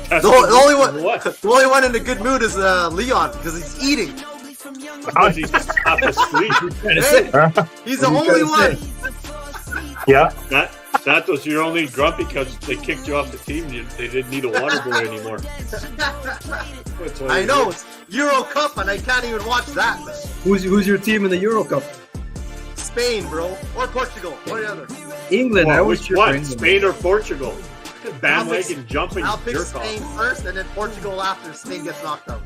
The only one in a good mood is Leon because he's eating. He's half asleep. He's the only one. Yeah. That was your only grumpy because they kicked you off the team. They didn't need a water boy anymore. I know. It's Euro Cup and I can't even watch that. Who's your team in the Euro Cup? Spain, bro. Or Portugal. Or the other. England. I always cheer for England. Spain or Portugal? Bandwagon jumping. I'll pick Spain first and then Portugal after Spain gets knocked out.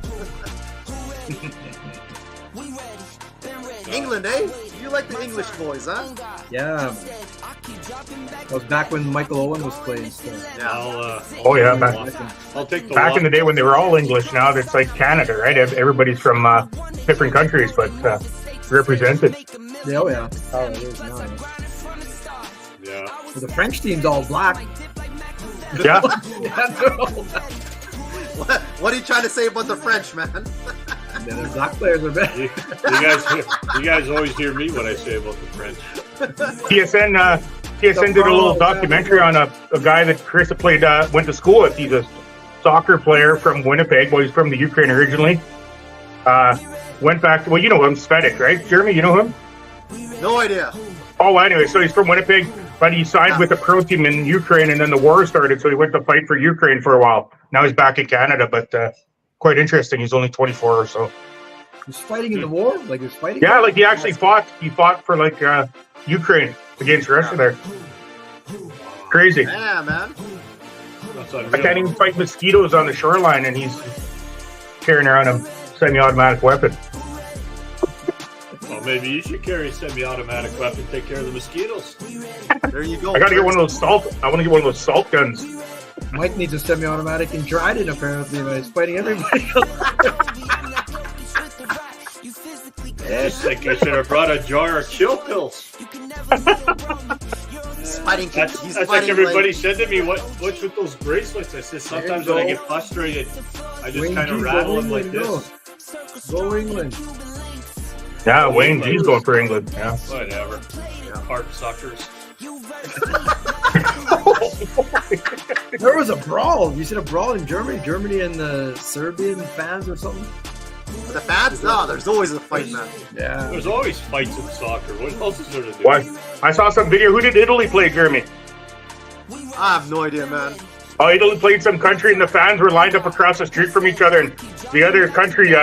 England, eh? You like the English boys, huh? Yeah. That was back when Michael Owen was playing still. Yeah. I'll take the back in the day when they were all English. Now it's like Canada, right? Everybody's from different countries, but represented. Yeah, oh yeah. Oh, it is now. Yeah. Well, the French team's all black. Yeah. What are you trying to say about the French, man? Yeah, their black players are better. You guys always hear me what I say about the French. TSN did a little documentary on a guy that Chris played went to school with. He's a soccer player from Winnipeg. Well, he's from the Ukraine originally. Went back to, well, you know him, Svetic, right? Jeremy, you know him? No idea. Oh, anyway, so he's from Winnipeg, but he signed with a pro team in Ukraine, and then the war started, so he went to fight for Ukraine for a while. Now he's back in Canada, but quite interesting. He's only 24 or so. He's fighting in the war? Like he was fighting? Yeah, like he actually fought. He fought for like Ukraine against Russia there. Crazy. Yeah, man. I can't even fight mosquitoes on the shoreline, and he's carrying around a semi-automatic weapon. Well, maybe you should carry a semi-automatic weapon to take care of the mosquitoes. There you go. I gotta get one of those salt. I want to get one of those salt guns. Mike needs a semi-automatic in Dryden, apparently, but he's fighting everybody. I think I should have brought a jar of chill pills. He's fighting. That's like everybody said to me, what's with those bracelets? I said, sometimes when I get frustrated, I just kind of rattle them like this. Go England. Yeah, Wayne G's going for England. Yeah. Whatever. Heart suckers. There was a brawl. You said a brawl in Germany? Germany and the Serbian fans or something? The fans? No, there's always a fight, man. Yeah. There's always fights in soccer. What else is there to do? What? I saw some video. Who did Italy play, Jeremy? I have no idea, man. Oh, Italy played some country, and the fans were lined up across the street from each other, and the other country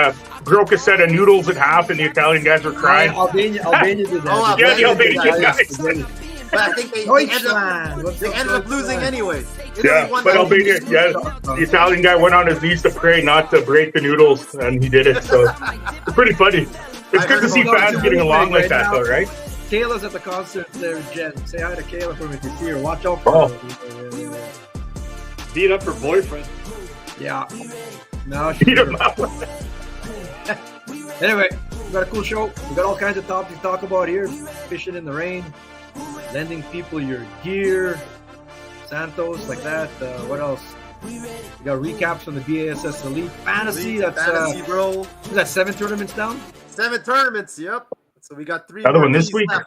broke a set of noodles in half, and the Italian guys were crying. Albania did that. Oh, yeah, the Albanian guys. But I think they ended up losing anyway. Yeah, but Albania, the Italian guy went on his knees to pray not to break the noodles, and he did it. So it's pretty funny. It's good to see fans getting along like that, though, right? Kayla's at the concert there, Jen. Say hi to Kayla for me if you see her. Watch out for her. Beat up her boyfriend. Yeah. No, she beat him up. Anyway, we got a cool show. We got all kinds of topics to talk about here. Fishing in the rain, lending people your gear, Santos, like that. What else? We got recaps from the B.A.S.S. Elite Fantasy. That's Fantasy, bro. Is that 7 tournaments down? 7 tournaments, yep. So we got 3 Another more one this days week. left.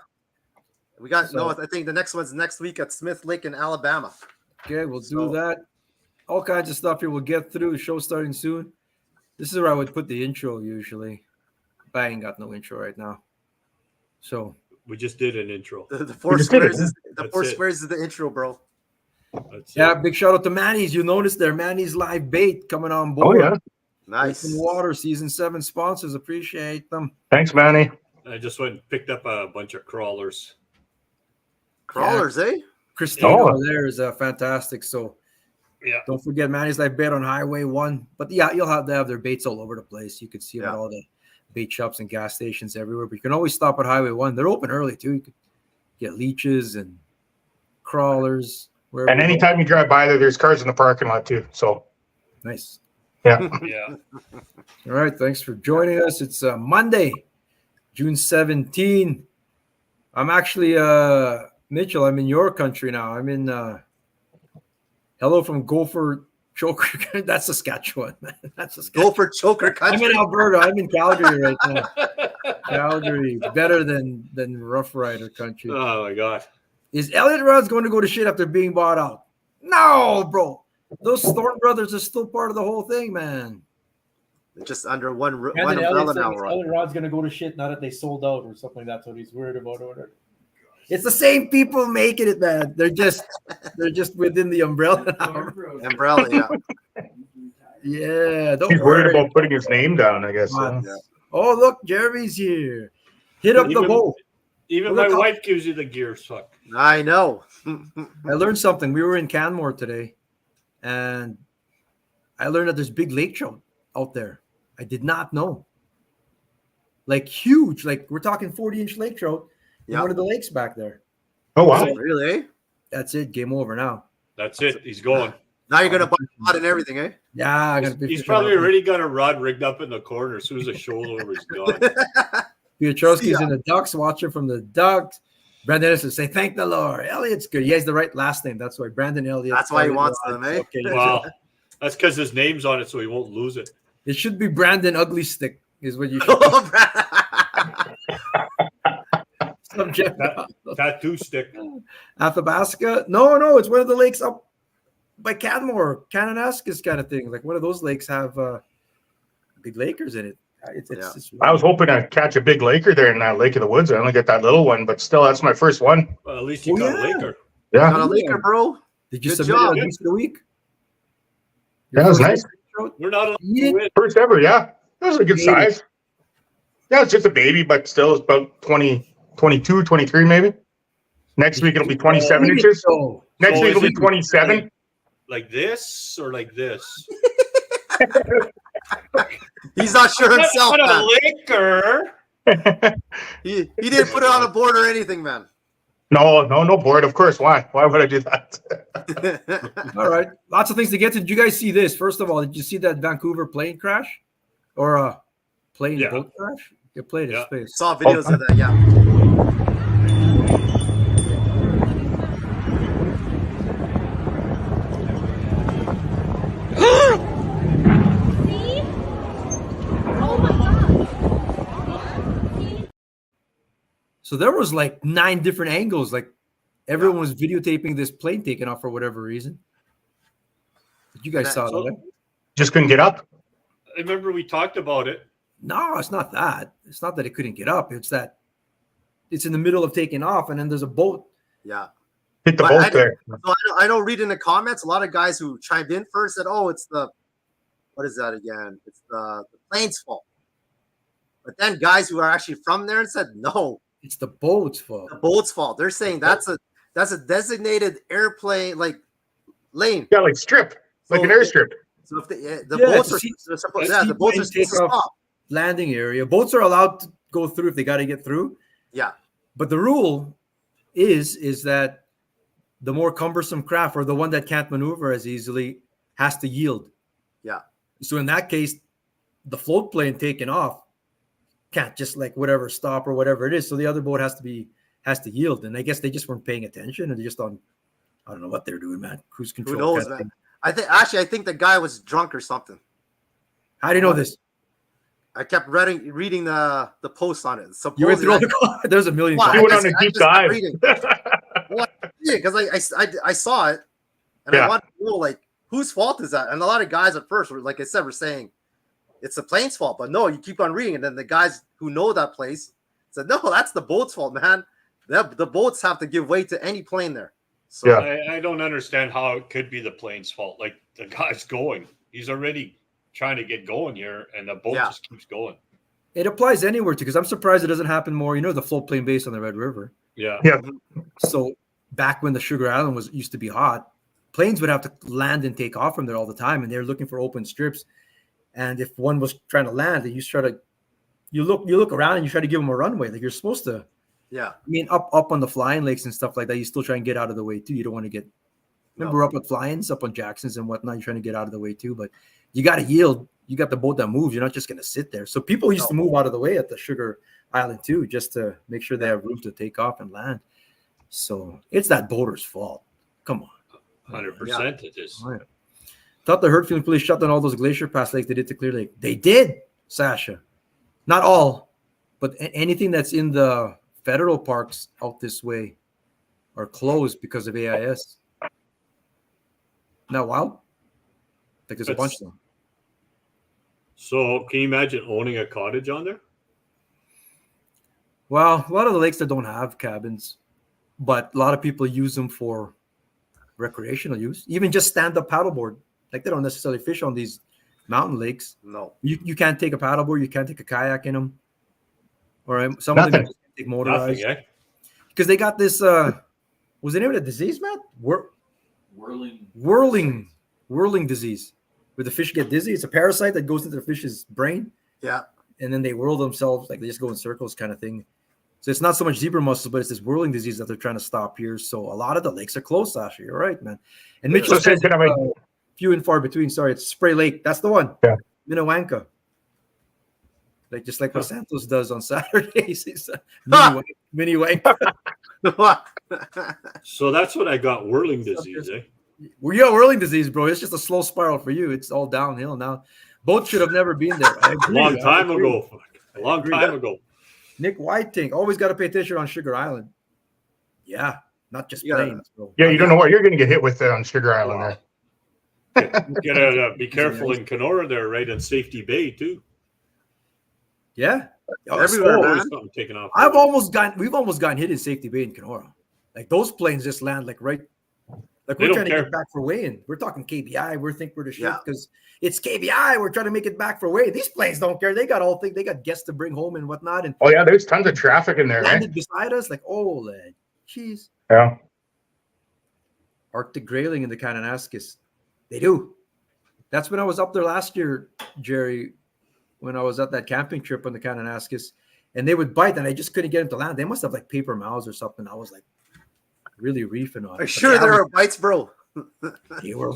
We got I think the next one's next week at Smith Lake in Alabama. Okay, we'll do that. All kinds of stuff here we'll get through. The show starting soon. This is where I would put the intro usually. But I ain't got no intro right now. So we just did an intro. The 4 squares is the intro, bro. Yeah, big shout out to Manny's. You noticed there, Manny's Live Bait coming on board. Oh, yeah. Nice. Open Water Season 7 sponsors. Appreciate them. Thanks, Manny. I just went and picked up a bunch of crawlers. Crawlers, eh? Christina over there is fantastic. So yeah, don't forget Manny's Live Bait on Highway 1. But yeah, you'll have to have their baits all over the place. You could see them at all the bait shops and gas stations everywhere. But you can always stop at Highway 1. They're open early too. You can get leeches and crawlers. And anytime you drive by there's cars in the parking lot too. So nice. Yeah. Yeah. All right. Thanks for joining us. It's Monday, June 17. I'm actually Mitchell. I'm in your country now. I'm in hello from Gopher Choker. That's Saskatchewan. That's Saskatchewan. Gopher Choker country. I'm in Alberta. I'm in Calgary right now. Calgary, better than Rough Rider country. Oh my God. Is Elliot Rudd's going to go to shit after being bought out? No, bro. Those Thorne brothers are still part of the whole thing, man. Just under one Brandon umbrella Elliott said now. his Right? other rod's gonna go to shit now that they sold out or something. That's what he's worried about. Or It's the same people making it, man. They're just within the umbrella now. Umbrella, yeah. Yeah, don't He's worried worry. about putting his name down, I guess. Yeah. Yeah. Oh, look, Jeremy's here. Hit up the boat. Even Look my how- wife gives you the gear suck. I know. I learned something. We were in Canmore today, and I learned that there's big lake trout out there. I did not know. Like huge, like we're talking 40-inch lake trout in Yeah. one of the lakes back there. Oh, wow. Really? Eh? That's it. Game over now. That's it. He's going. Now you're gonna buy a lot and everything, eh? Yeah, I gotta be He's fishing probably out. already got a rod rigged up in the corner. As soon as the show's over, he's gone. Piotrowski's See in the Ducks, watching from the Ducks. Brandon Elliott says, say thank the Lord. Elliott's good. He has the right last name. That's why Brandon Elliott. That's why he Elliott wants Rod. them, eh? Okay. Wow. That's because his name's on it, so he won't lose it. It should be Brandon Ugly Stick, is what you should Oh, subject. Tattoo stick. Athabasca? No, it's one of the lakes up by Canmore, Kananaskis kind of thing. Like one of those lakes have big lakers in it. It's I was hoping to catch a big laker there in that Lake of the Woods. I only get that little one, but still, that's my first one. Well, at least you Oh, got yeah. a Laker. Yeah. Got a Laker, bro. Did you Good submit job. it once a week? Yeah, that was nice. We're not allowed Eat to it. win. First ever, yeah. That was a good Baby. size. Yeah, it's just a baby, but still it's about 20, 22, 23 maybe. Next week it'll be 27 Eat it, inches. though. Next So week is it'll be it 27. Like this or like this? He's not sure himself, Not a man. Laker. He didn't put it on a board or anything, man. No board, of course. Why would I do that? All right. Lots of things to get to. Did you guys see this? First of all, did you see that Vancouver plane crash? Or plane Yeah. boat crash? It played in Yeah. space. Saw videos of that, yeah. So there was like 9 different angles. Like everyone was videotaping this plane taking off for whatever reason. You guys saw that, right? Just couldn't get up. I remember we talked about it. No, it's not that. It's not that it couldn't get up. It's that it's in the middle of taking off, and then there's a boat. Yeah. Hit the But boat there. So I know reading the comments, a lot of guys who chimed in first said, oh, it's the, what is that again? It's the plane's fault. But then guys who are actually from there said, no, It's the boat's fault. the boat's fault. They're saying that's a designated airplane like lane. Yeah, like strip, like So an airstrip. So if the Yeah, boats to are, see- they're supposed, to yeah, see the boats are planes supposed to take off. stop. Landing area. Boats are allowed to go through if they got to get through. Yeah. But the rule is that the more cumbersome craft or the one that can't maneuver as easily has to yield. Yeah. So in that case, the float plane taking off can't just like whatever stop or whatever it is. So the other boat has to yield. And I guess they just weren't paying attention and they're just on, I don't know what they're doing, man. Cruise control. Who knows, kind of man? thing. I think the guy was drunk or something. How do you know this? I kept reading the post on it. You went Supposedly, through all the there's a million. Why? You went I on a just- I deep just kept dive. reading. Because I saw it and Yeah. I wanted to know like whose fault is that? And a lot of guys at first were, like I said, were saying it's the plane's fault, but no, you keep on reading, and then the guys who know that place said, no, that's the boat's fault, man. The boats have to give way to any plane there. So Yeah. I don't understand how it could be the plane's fault. Like the guy's going. He's already trying to get going here, and the boat Yeah. just keeps going. It applies anywhere too, because I'm surprised it doesn't happen more. You know, the float plane base on the Red River. Yeah. Yeah. So back when the Sugar Island used to be hot, planes would have to land and take off from there all the time, and they're looking for open strips. And if one was trying to land, you look around and you try to give them a runway. Like you're supposed to. yeah. I mean, up on the flying lakes and stuff like that, you still try and get out of the way too. You don't want to get. Remember No. up at Flyings, up on Jackson's and whatnot, you're trying to get out of the way too. But you got to yield. You got the boat that moves. You're not just going to sit there. So people used to move out of the way at the Sugar Island too, just to make sure they have room to take off and land. So it's that boater's fault. Come on. 100% it is. Right. Thought the herd feeling police shut down all those Glacier Pass lakes they did to Clear Lake. They did, Sasha. Not all, but anything that's in the federal parks out this way are closed because of A.I.S. Now, wow. Like there's a bunch of them. So can you imagine owning a cottage on there? Well, a lot of the lakes that don't have cabins, but a lot of people use them for recreational use. Even just stand-up paddleboard. Like they don't necessarily fish on these mountain lakes. No. You can't take a paddleboard. You can't take a kayak in them. Or some of them you just can't take motorized. Nothing, eh? Because they got this, was the name of the disease, Matt? Whirling disease. Where the fish get dizzy. It's a parasite that goes into the fish's brain. Yeah. And then they whirl themselves, like they just go in circles kind of thing. So it's not so much zebra mussels, but it's this whirling disease that they're trying to stop here. So a lot of the lakes are closed last year. You're right, man. And Mitchell says few and far between. Sorry, it's Spray Lake. That's the one. Yeah. Minnewanka. Like just like what Santos does on Saturdays. It's mini wanka. So that's what I got, whirling disease, eh? Well, yeah, whirling disease, bro. It's just a slow spiral for you. It's all downhill now. Boats should have never been there. A long time ago. Nick Whiting, always got to pay attention on Sugar Island. Yeah, not just planes, bro. Yeah, you don't know what you're going to get hit with on Sugar Island there. You gotta be careful in Kenora there, right? And Safety Bay too. Yeah, everywhere, man. Taken off. We've almost gotten hit in Safety Bay in Kenora. Like those planes just land like right. Like we're trying to get back for weigh-in. We're talking KBI. We think we're the shit because it's KBI. We're trying to make it back for weigh. These planes don't care. They got they got guests to bring home and whatnot. And there's tons of traffic in there. Landed beside us, like jeez. Yeah. Arctic grayling in the Kananaskis. They do. That's when I was up there last year, Jerry. When I was at that camping trip on the Kananaskis, and they would bite, and I just couldn't get them to land. They must have like paper mouths or something. I was like really reefing on. Are you sure there are bites, bro? They were,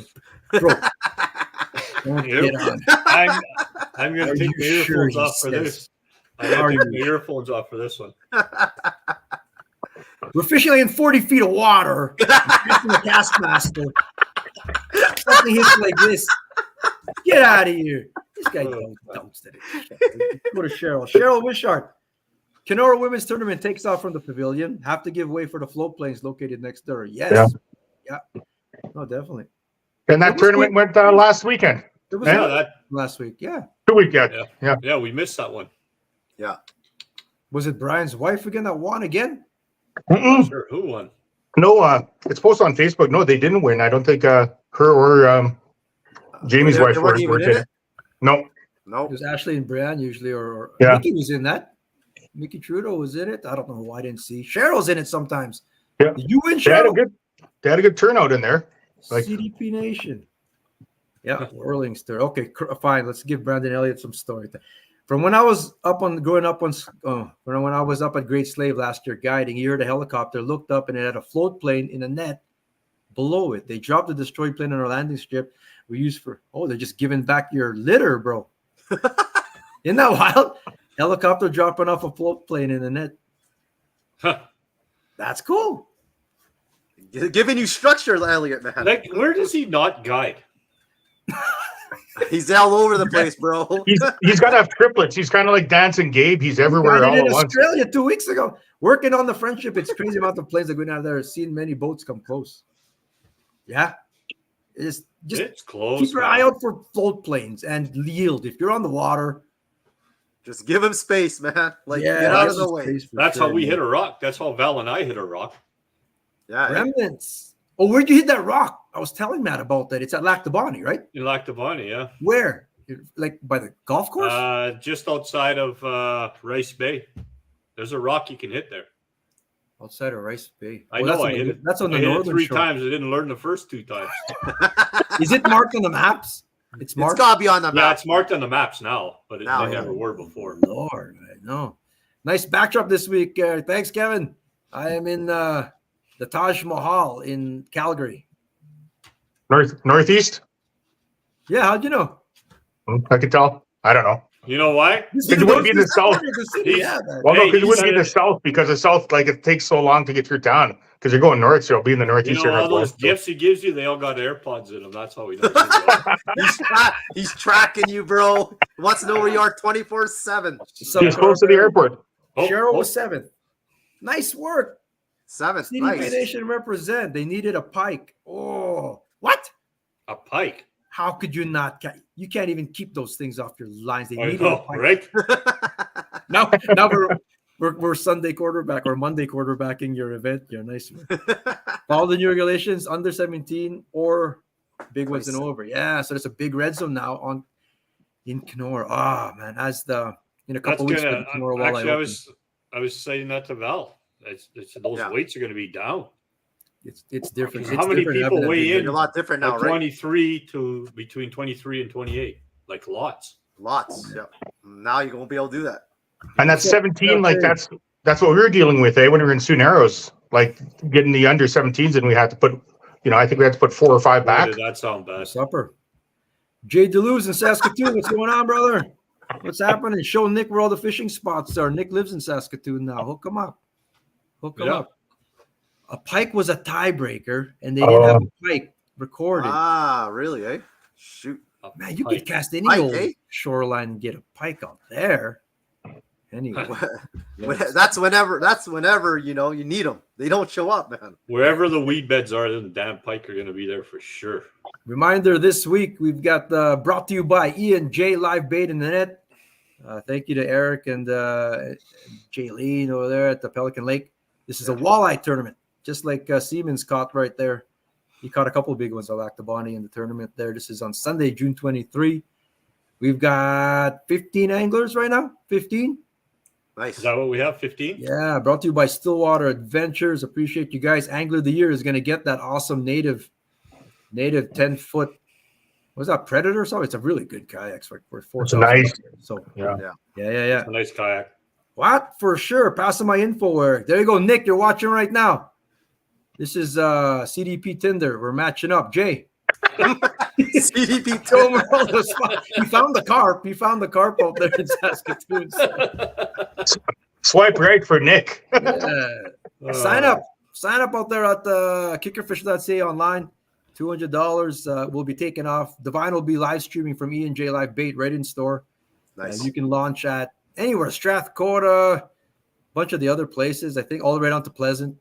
bro. I'm gonna take my earphones off for this. I'm gonna take my earphones off for this one. We're fishing in 40 feet of water. Fishing a Castmaster. Something hits like this. Get out of here. This guy dumps it. Go to Cheryl. Cheryl Wishart. Kenora Women's Tournament takes off from the pavilion. Have to give way for the float planes located next door. Yes. Yeah. No, definitely. And that tournament went last weekend. It was last week. Yeah. 2 weekends. Yeah, we missed that one. Yeah. Was it Brian's wife again that won again? Sure. Who won? No, it's posted on Facebook. No, they didn't win. I don't think her or Jamie's wife were in it. No. It was Ashley and Brian usually, or Mickey was in that. Mickey Trudeau was in it. I don't know who I didn't see. Cheryl's in it sometimes. Yeah. Did you win, Cheryl? They had a good turnout in there. CDP Nation. Yeah, Whirlingster. Okay, fine. Let's give Brandon Elliott some story. From when I was when I was up at Great Slave last year guiding, he heard a helicopter, looked up, and it had a float plane in a net below it. They dropped the destroyed plane on our landing strip we used for, they're just giving back your litter, bro. Isn't that wild? Helicopter dropping off a float plane in the net. That's cool. Giving you structure, Elliot, man. Like, where does he not guide? He's all over the place, bro. He's got to have triplets. He's kind of like Dancing Gabe. He's everywhere all at once. Australia 2 weeks ago, working on the Friendship. It's crazy amount of planes that go down there. Seen many boats come close. Yeah, it's close. Keep your eye out for float planes and yield. If you're on the water, just give him space, man. Get out of the way. That's how we hit a rock. That's how Val and I hit a rock. Yeah, remnants. Oh, where'd you hit that rock? I was telling Matt about that. It's at Lac du Bonnet, right? In Lac du Bonnet, yeah. Where? Like by the golf course? Just outside of Rice Bay. There's a rock you can hit there. Outside of Rice Bay. I know. I hit it. That's on the northern three shore. times. I didn't learn the first 2 times. Is it marked on the maps? It's marked. It's gotta be on the map. Yeah, it's marked on the maps now, but it never were before. Lord, I know. Nice backdrop this week. Thanks, Kevin. I am in the Taj Mahal in Calgary. Northeast? Yeah, how'd you know? I could tell. I don't know. You know why? Because it wouldn't be in the south. Because it wouldn't be in the south because the south, it takes so long to get through town. Because you're going north, so it'll be in the northeast. All those gifts he gives you, they all got AirPods in them. That's how he knows. He's tracking you, bro. He wants to know where you are 24/7. He's close to the airport. Cheryl was 7th. Nice work. 7th. CDP Nice. Nation represent. They needed a pike. Oh, what? A pike? How could you not? You can't even keep those things off your lines. They I need know, right? Now we're Sunday quarterback or Monday quarterbacking your event. You're nice. Follow the new regulations, under 17 or big ones and over. Yeah, so there's a big red zone now in Kenora. Oh man, in a couple weeks. Actually, I was saying that to Val. It's those weights are going to be down. It's different. How many people weigh in? A lot different now, right? 23 to between 23 and 28, like lots. Yeah. Now you won't be able to do that. And that's 17. Like that's what we were dealing with, when we were in Sioux Narrows, like getting the under 17s, and we had to put, I think we had to put 4 or 5 back. Did that sound bad? Supper. Jay Deleuze in Saskatoon. What's going on, brother? What's happening? Show Nick where all the fishing spots are. Nick lives in Saskatoon now. Hook him up. A pike was a tiebreaker, and they didn't have a pike recorded. Ah, really, eh? Shoot. Man, you could cast any old shoreline and get a pike out there. Anyway. That's whenever, you need them. They don't show up, man. Wherever the weed beds are, the damn pike are going to be there for sure. Reminder this week, we've got brought to you by E&J Live Bait in the Net. Thank you to Eric and Jaylene over there at the Pelican Lake. This is a walleye tournament, just like Siemens caught right there. He caught a couple of big ones, Alactabani, in the tournament there. This is on Sunday, June 23. We've got 15 anglers right now. 15. Nice. Is that what we have? 15? Yeah, brought to you by Stillwater Adventures. Appreciate you guys. Angler of the Year is going to get that awesome native 10-foot. Was that Predator or something? It's a really good kayak. It's like for $4,000. Nice. So yeah. It's a nice kayak. What? For sure. Passing my info, Eric. There you go, Nick. You're watching right now. This is CDP Tinder. We're matching up. Jay. CDP Tinder. He found the carp. He found the carp out there in Saskatoon. Swipe right for Nick. Yeah. Sign up out there at kickerfish.ca online. $200 will be taken off. Divine will be live streaming from E&J Live Bait right in store. Nice. You can launch at anywhere, Strathcona, a bunch of the other places. I think all the way down to Pleasant.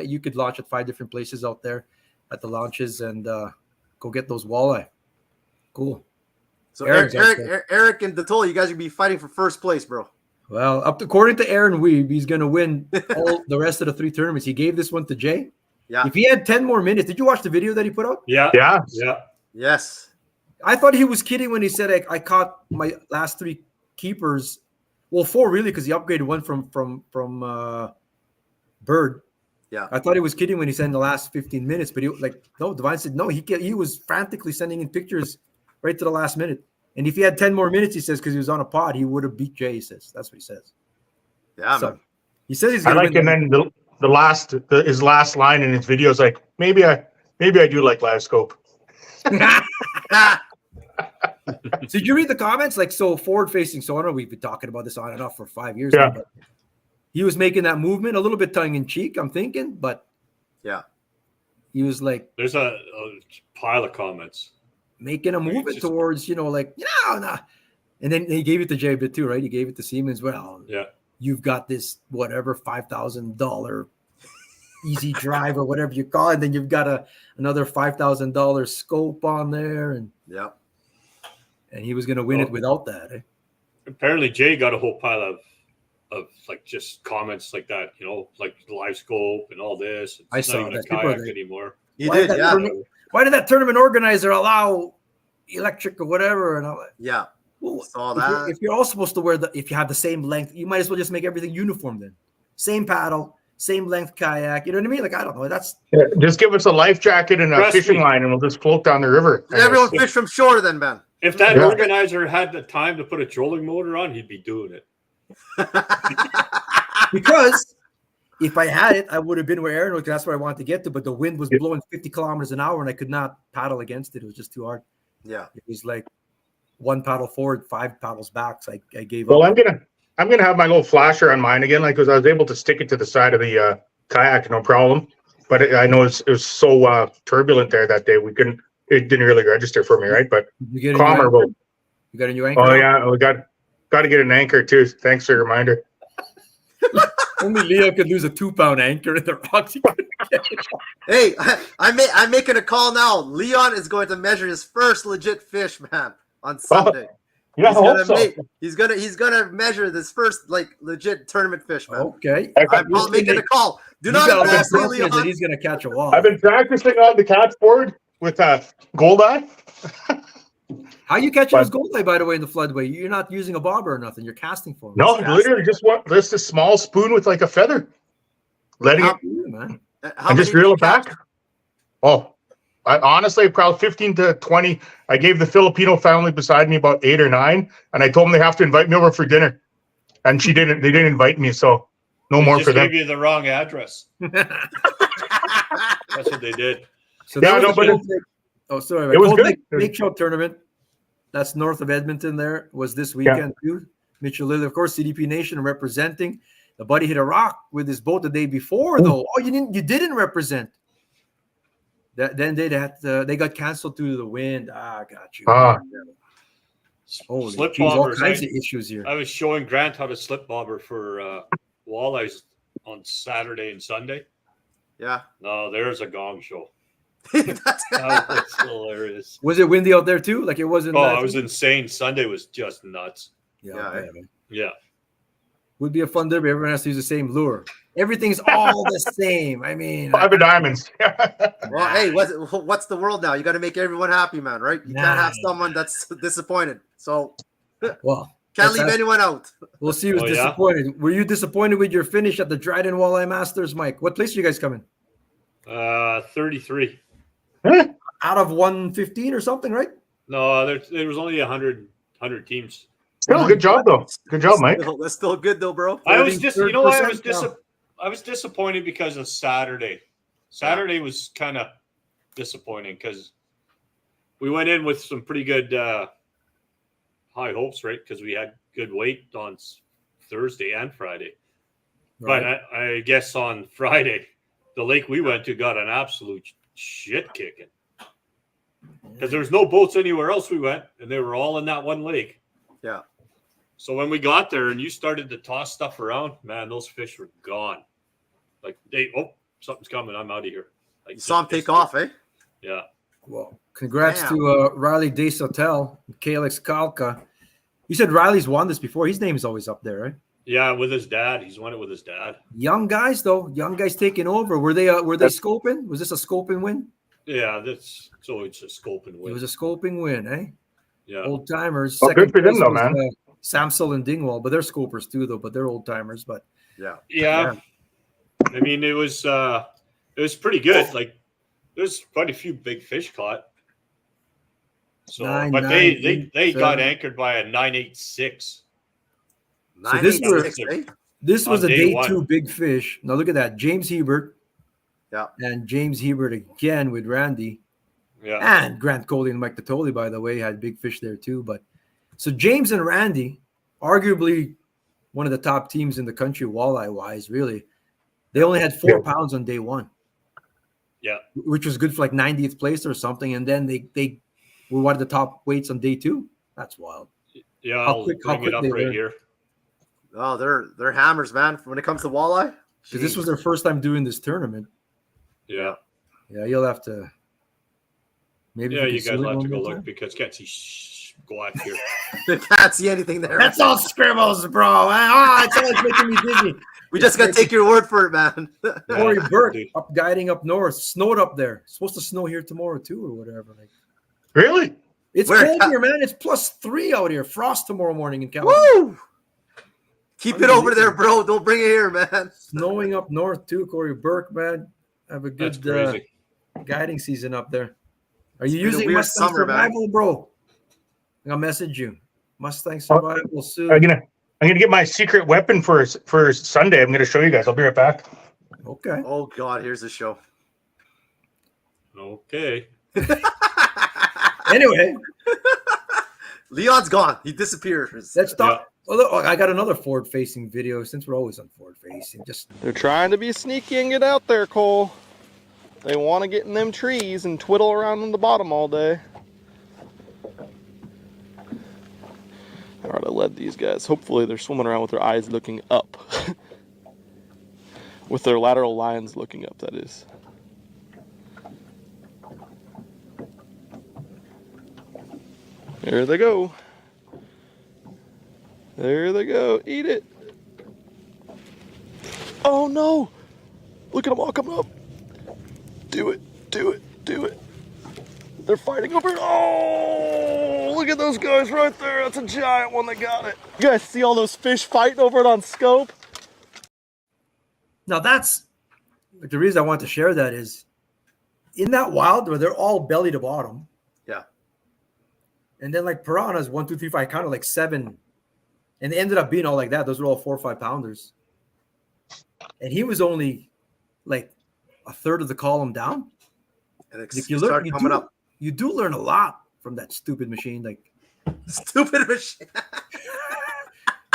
You could launch at 5 different places out there at the launches and go get those walleye. Cool. So Eric and Datola, you guys will be fighting for first place, bro. Well, according to Aaron Weeb, he's going to win all the rest of the 3 tournaments. He gave this one to Jay. Yeah. If he had 10 more minutes, did you watch the video that he put out? Yeah. Yes. I thought he was kidding when he said I caught my last 3 keepers. Well, 4 really, because he upgraded one from Bird. Yeah. I thought he was kidding when he said in the last 15 minutes, but no. Divine said no. He was frantically sending in pictures right to the last minute. And if he had 10 more minutes, he says, because he was on a pod, he would have beat Jay. He says that's what he says. Yeah, so, man. He says he's. I like, and then his last line in his video is like, maybe I do like live scope. So did you read the comments? Like, so forward facing. So I know we've been talking about this on and off for 5 years Yeah. now, but he was making that movement a little bit tongue in cheek, I'm thinking, but yeah, he was like, there's a pile of comments making a movement towards, like, no. And then he gave it to Jay a bit too, right? He gave it to Siemens. Well, yeah, you've got this whatever $5,000 easy drive or whatever you call it. And then you've got another $5,000 scope on there, and he was going to win it without that. Eh? Apparently, Jay got a whole pile of like just comments like that, like live scope and all this. It's I saw not even that. a kayak anymore. He did, yeah. Why did that tournament organizer allow electric or whatever? And all that? Yeah. Well, saw that. If you're all supposed to wear if you have the same length, you might as well just make everything uniform then. Same paddle, same length kayak. You know what I mean? Like, I don't know. Just give us a life jacket and a fishing line, and we'll just float down the river. Everyone fish from shore, then, man. If that organizer had the time to put a trolling motor on, he'd be doing it. Because if I had it, I would have been where Aaron was. That's where I wanted to get to, but the wind was blowing 50 kilometers an hour, and I could not paddle against it. It was just too hard. Yeah, it was like 1 paddle forward, 5 paddles back. So I gave up. Well, I'm gonna have my little flasher on mine again, like, because I was able to stick it to the side of the kayak, no problem. But I know it was so turbulent there that day. It didn't really register for me, right? But calmer will. You got a new anchor? Oh yeah, we got to get an anchor too. Thanks for the reminder. Only Leo could lose a 2-pound anchor in the rocks. He couldn't get it. Hey, I'm making a call now. Leon is going to measure his first legit fish, man, on Sunday. Yeah, I hope so. He's gonna measure this first like legit tournament fish, man. Okay. I'm making a call. Do not got embarrass me, confidence that Leon. he's gonna catch a wall. I've been practicing on the catch board with Goldeye. How you catching those goldeye, by the way, in the floodway? You're not using a bobber or nothing. You're casting for them. No, literally just this a small spoon with like a feather, letting it, man. and just reel it back. Oh, I honestly probably 15 to 20. I gave the Filipino family beside me about 8 or 9, and I told them they have to invite me over for dinner, and they didn't invite me, so no more for them. Gave you the wrong address. That's what they did. So that was sorry. It was good. Big Show tournament. That's north of Edmonton. There was this weekend too. Mitchell Lilley, of course, CDP Nation representing. The buddy hit a rock with his boat the day before, though. Oh, you didn't represent. Then they got canceled due to the wind. I got you. Holy slip geez, all bobbers, kinds of issues here. I was showing Grant how to slip bobber for walleyes on Saturday and Sunday. Yeah. No, there's a gong show. That's That was hilarious. Was it windy out there too? Like it wasn't. Oh, it was insane. Sunday was just nuts. Yeah. Would be a fun derby. Everyone has to use the same lure. Everything's all the same. I mean, 5 of diamonds. Well, hey, what's the world now? You got to make everyone happy, man, right? You can't have someone that's disappointed. So, can't leave anyone out. We'll see who's disappointed. Were you disappointed with your finish at the Dryden Walleye Masters, Mike? What place are you guys coming? 33. Out of 115 or something, right? No, there was only 100 teams. Still, good job though. Good job, Mike. That's still good though, bro. I was just, I was disappointed because of Saturday. Saturday was kind of disappointing because we went in with some pretty good high hopes, right? Because we had good weight on Thursday and Friday. Right. But I guess on Friday, the lake we went to got an absolute shit kicking because there was no boats anywhere else we went, and they were all in that one lake. Yeah. So when we got there and you started to toss stuff around, man, those fish were gone. Like something's coming. I'm out of here. Like, you saw him take off, eh? Yeah. Well, congrats to Riley Desotel, Calix Kalka. You said Riley's won this before. His name is always up there, right? Yeah, with his dad. He's won it with his dad. Young guys, though. Young guys taking over. Were they scoping? Was this a scoping win? Yeah, it's always a scoping win. It was a scoping win, eh? Yeah. Old timers. Well, good for them, though, man. Samsel and Dingwall, but they're scopers too, though. But they're old timers. But yeah. I mean, it was pretty good. Like, there's quite a few big fish caught. So, they got anchored by a 986. So this was a day 2 big fish. Now look at that, James Hebert. Yeah. And James Hebert again with Randy. Yeah. And Grant Coley and Mike Tottoli, by the way, had big fish there too. But so James and Randy, arguably one of the top teams in the country walleye wise, really. They only had 4 pounds on day 1. Yeah. Which was good for like 90th place or something. And then they were one of the top weights on day 2. That's wild. Yeah, I'll bring it up right here. Oh, they're hammers, man. When it comes to walleye, because this was their first time doing this tournament. Yeah. Yeah, you'll have to. Maybe. Yeah, you guys will have to go look because can't see go out here. Can't see anything there. That's all scribbles, bro. It's always making me dizzy. We just gotta take your word for it, man. Corey Burke guiding up north. Snowed up there. It's supposed to snow here tomorrow too, or whatever. Like, really? It's cold here, man. It's +3 out here. Frost tomorrow morning in California. Woo! Keep it over there, bro. Don't bring it here, man. Snowing up north too, Corey Burke, man. Have a good guiding season up there. Are you using Mustang Survival, bro? I'm gonna message you. Mustang Survival soon. I'm gonna get my secret weapon for Sunday. I'm gonna show you guys. I'll be right back. Okay. Oh God, here's the show. Okay. Anyway, Leon's gone. He disappears. Let's talk. Yeah. Oh, I got another forward-facing video since we're always on forward-facing. They're trying to be sneaky and get out there, Cole. They want to get in them trees and twiddle around on the bottom all day. All right, I led these guys. Hopefully they're swimming around with their eyes looking up. With their lateral lines looking up, that is. There they go. There they go. Eat it. Oh no! Look at them all coming up. Do it. Do it. Do it. They're fighting over it. Oh! Look at those guys right there. That's a giant one that got it. You guys see all those fish fighting over it on scope? Now that's the reason I want to share that is in that wild where they're all belly to bottom. Yeah. And then like piranhas, 1, 2, 3, 4, I counted like 7. And they ended up being all like that. Those were all 4 or 5 pounders. And he was only like a third of the column down. And Like you do learn a lot from that stupid machine. Like stupid machine.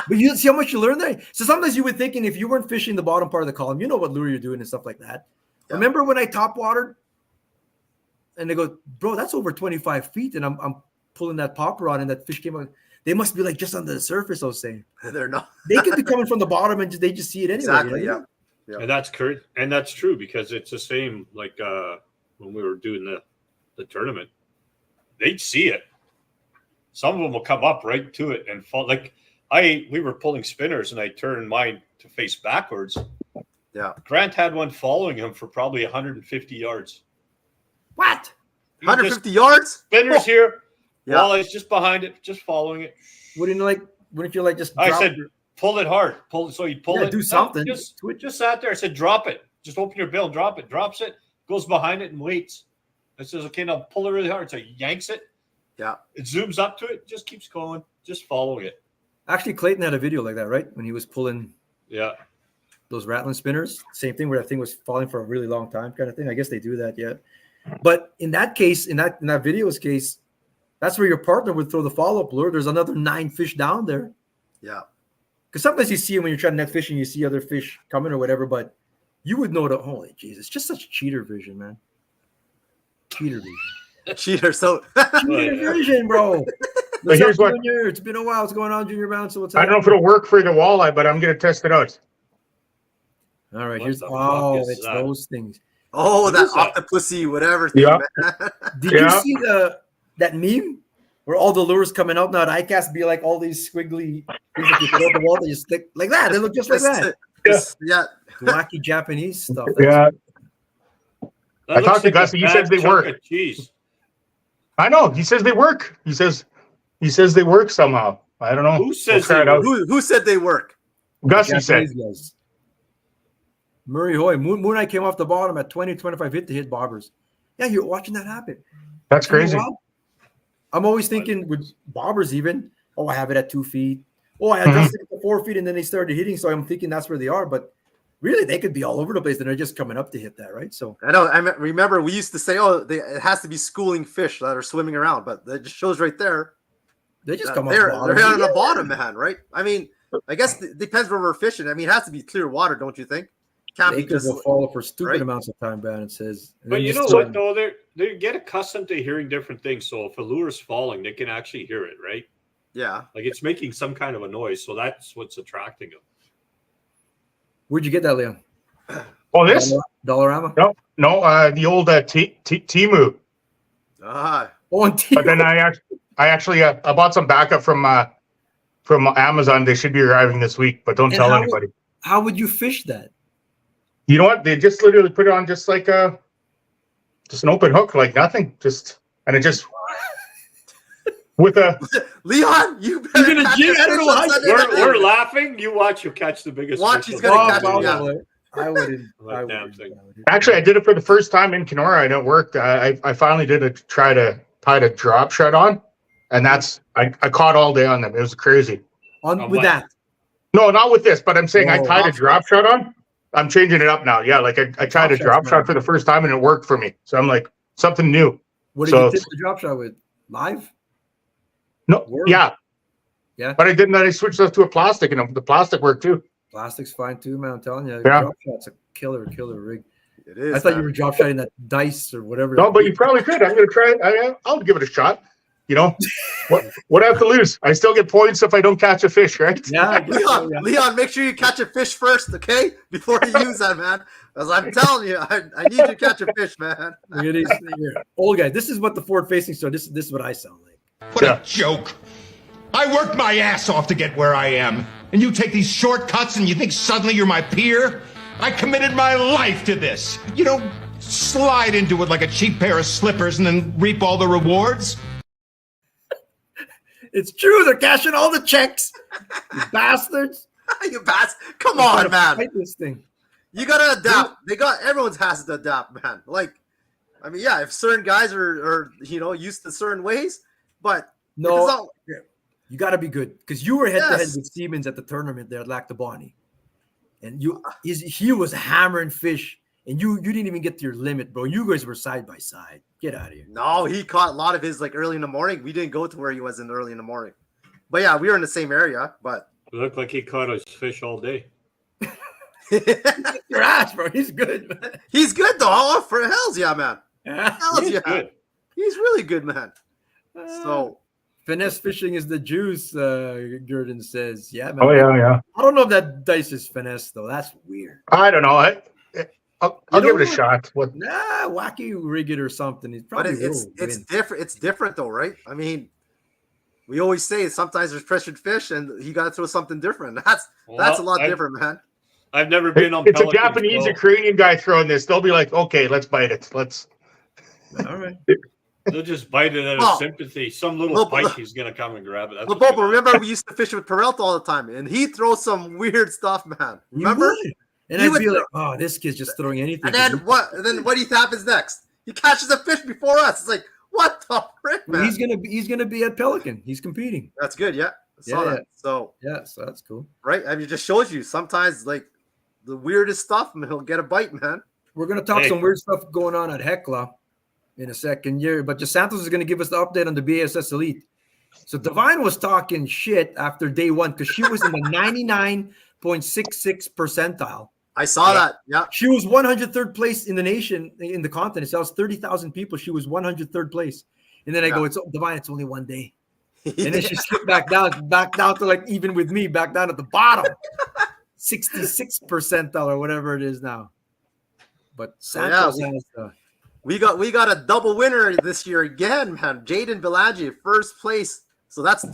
But you see how much you learn there? So sometimes you would thinking if you weren't fishing the bottom part of the column, you know what lure you're doing and stuff like that. Yeah. Remember when I top watered and they go, bro, that's over 25 feet. And I'm pulling that popper on and that fish came out. They must be like just under the surface, I was saying. They're not. They could be coming from the bottom and they just see it anyway. Exactly, you know? Yeah. And that's correct. And that's true because it's the same like when we were doing the tournament. They'd see it. Some of them will come up right to it and fall. Like we were pulling spinners and I turned mine to face backwards. Yeah. Grant had one following him for probably 150 yards. What? 150 yards? Spinners here. Yeah. Walleye's just behind it, just following it. Wouldn't you like just I said, pull it hard. Pull it so you pull it. Do something. Just sat there. I said, drop it. Just open your bill, drop it. Drops it, goes behind it and waits. I says, okay, now pull it really hard. So he yanks it. Yeah. It zooms up to it, just keeps going, just following it. Actually, Clayton had a video like that, right? When he was pulling those rattling spinners. Same thing where that thing was falling for a really long time kind of thing. I guess they do that yet. But in that case, in that video's case, that's where your partner would throw the follow-up lure. There's another 9 fish down there. Yeah. Because sometimes you see them when you're trying net fishing, you see other fish coming or whatever, but you would know that, holy Jesus, just such cheater vision, man. Cheater vision. Cheater, so cheater vision, bro. But here's what it's been a while. What's going on, Junior Bounce? So what's I don't know if it'll work for the walleye, but I'm gonna test it out. All right, What it's that? those things. Oh, that octopusy, whatever thing. Yeah. Did you see that meme where all the lures coming out now at ICAST be like all these squiggly things that you put on the wall that you stick like that? They look just like that. Yeah. Wacky Japanese stuff. Yeah. I talked to Gus. He says they work. Cheese. I know. He says they work. He says they work somehow. I don't know. Who says try it out. Who said they work? Gussie said. Guys. Murray Hoy. Moon Eye came off the bottom at 20, 25 hit to hit bobbers. Yeah, you're watching that happen. That's crazy. I'm always thinking with bobbers even, I have it at 2 feet. Oh, I adjusted it to 4 feet and then they started hitting. So I'm thinking that's where they are. But really, they could be all over the place and they're just coming up to hit that, right? So I know. I remember we used to say, it has to be schooling fish that are swimming around, but it just shows right there. They just come up. They're on the bottom, man, right? I mean, I guess it depends where we're fishing. I mean, it has to be clear water, don't you think? Can't they be just will follow for stupid amounts of time, Ben. It says. But you know what, though? They get accustomed to hearing different things. So if a lure is falling, they can actually hear it, right? Yeah. Like it's making some kind of a noise. So that's what's attracting them. Where'd you get that, Leon? Oh, this? Dollarama? No, the old Temu. Ah. Oh, on Temu. But then I actually I bought some backup from Amazon. They should be arriving this week, but don't tell anybody. How would you fish that? You know what? They just literally put it on just like just an open hook, like nothing. And it just with a Leon, you better gonna jig. I don't know how we're laughing. You watch, you'll catch the biggest. Watch, fish he's of gonna the catch year. it. Yeah. I wouldn't. Actually, I did it for the first time in Kenora and it worked. I finally did try to tie a drop shot on, and I caught all day on them. It was crazy. With that? No, not with this, but I'm saying I tied a drop shot on. I'm changing it up now. Yeah, like I tried a drop shot for the first time and it worked for me. So I'm like, something new. What did you tip the drop shot with? Live? No, yeah. But I didn't. I switched up to a plastic, and the plastic worked too. Plastic's fine too, man. I'm telling you, yeah. Drop shot's a killer rig. It is. I thought you were drop shotting that dice or whatever. No, but you probably could. I'm gonna try it. I'll give it a shot. You know, what I have to lose? I still get points if I don't catch a fish, right? Yeah, Leon, make sure you catch a fish first, okay? Before you use that, man. Because I'm telling you, I need you to catch a fish, man. Look at these here. Old guys. This is what the forward-facing store. This is what I sound like. What a joke. I worked my ass off to get where I am. And you take these shortcuts and you think suddenly you're my peer? I committed my life to this. You don't slide into it like a cheap pair of slippers and then reap all the rewards. It's true. They're cashing all the checks. You bastards. You bastard. Come on, man. Fight this thing. You gotta adapt. Everyone has to adapt, man. Like, I mean, yeah, if certain guys are used to certain ways, but no, you got to be good because you were head-to-head with Stevens at the tournament there at Lactabani, and he was hammering fish, and you didn't even get to your limit, bro. You guys were side by side. Get out of here. No, he caught a lot of his like early in the morning. We didn't go to where he was in early in the morning, but yeah, we were in the same area. But it looked like he caught his fish all day. Your ass, bro. He's good, man. He's good though. Oh, for hells, yeah, man. Hells, yeah. Good. He's really good, man. So finesse fishing is the juice. Jordan says, "Yeah, man." Oh yeah. I don't know if that dice is finesse though. That's weird. I don't know. I'll give it a shot. What? Nah, wacky rig it or something. It's probably it's different. It's different though, right? I mean, we always say sometimes there's pressured fish, and you got to throw something different. That's a lot different, man. I've never been on. It's a Japanese Ukrainian guy throwing this. They'll be like, okay, let's bite it. Let's. All right. They'll just bite it out of sympathy. Some little pike is gonna come and grab it. But remember, we used to fish with Peralta all the time, and he throws some weird stuff, man. Remember? And I'd be like, oh, this kid's just throwing anything. And then what? And then what do you happens next? He catches a fish before us. It's like, what the frick, man? He's gonna be at Pelican. He's competing. That's good, yeah. That. So so that's cool, right? I mean, it just shows you sometimes like the weirdest stuff, and he'll get a bite, man. We're gonna talk some weird stuff going on at Hecla in a second year, but DeSantos is gonna give us the update on the B.A.S.S Elite. So Divine was talking shit after day one because she was in the 99.66 percentile. I saw that. Yeah. She was 103rd place in the nation, in the continent. So that was 30,000 people. She was 103rd place. And then I go, it's Divine, it's only one day. And then she slipped back down to like even with me, back down at the bottom. 66 percentile or whatever it is now. But Santos has we got a double winner this year again, man. Jaden Bellagio, first place. So that's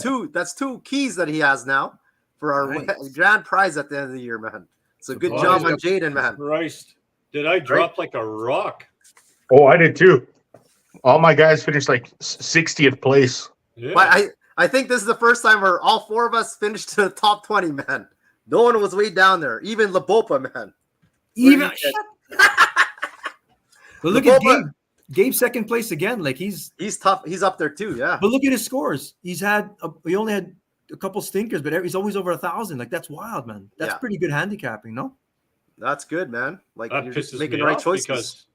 two keys that he has now for our grand prize at the end of the year, man. So good job on Jaden, man. Christ. Did I drop like a rock? Oh, I did too. All my guys finished like 60th place. Yeah. But I think this is the first time where all four of us finished to the top 20, man. No one was way down there. Even Labopa, man. But look at Gabe. Gabe's second place again. Like he's tough. He's up there too. Yeah. But look at his scores. He only had a couple stinkers, but he's always over 1,000. Like that's wild, man. That's pretty good handicapping, no? That's good, man. Like that you're pisses making me the right off choices. because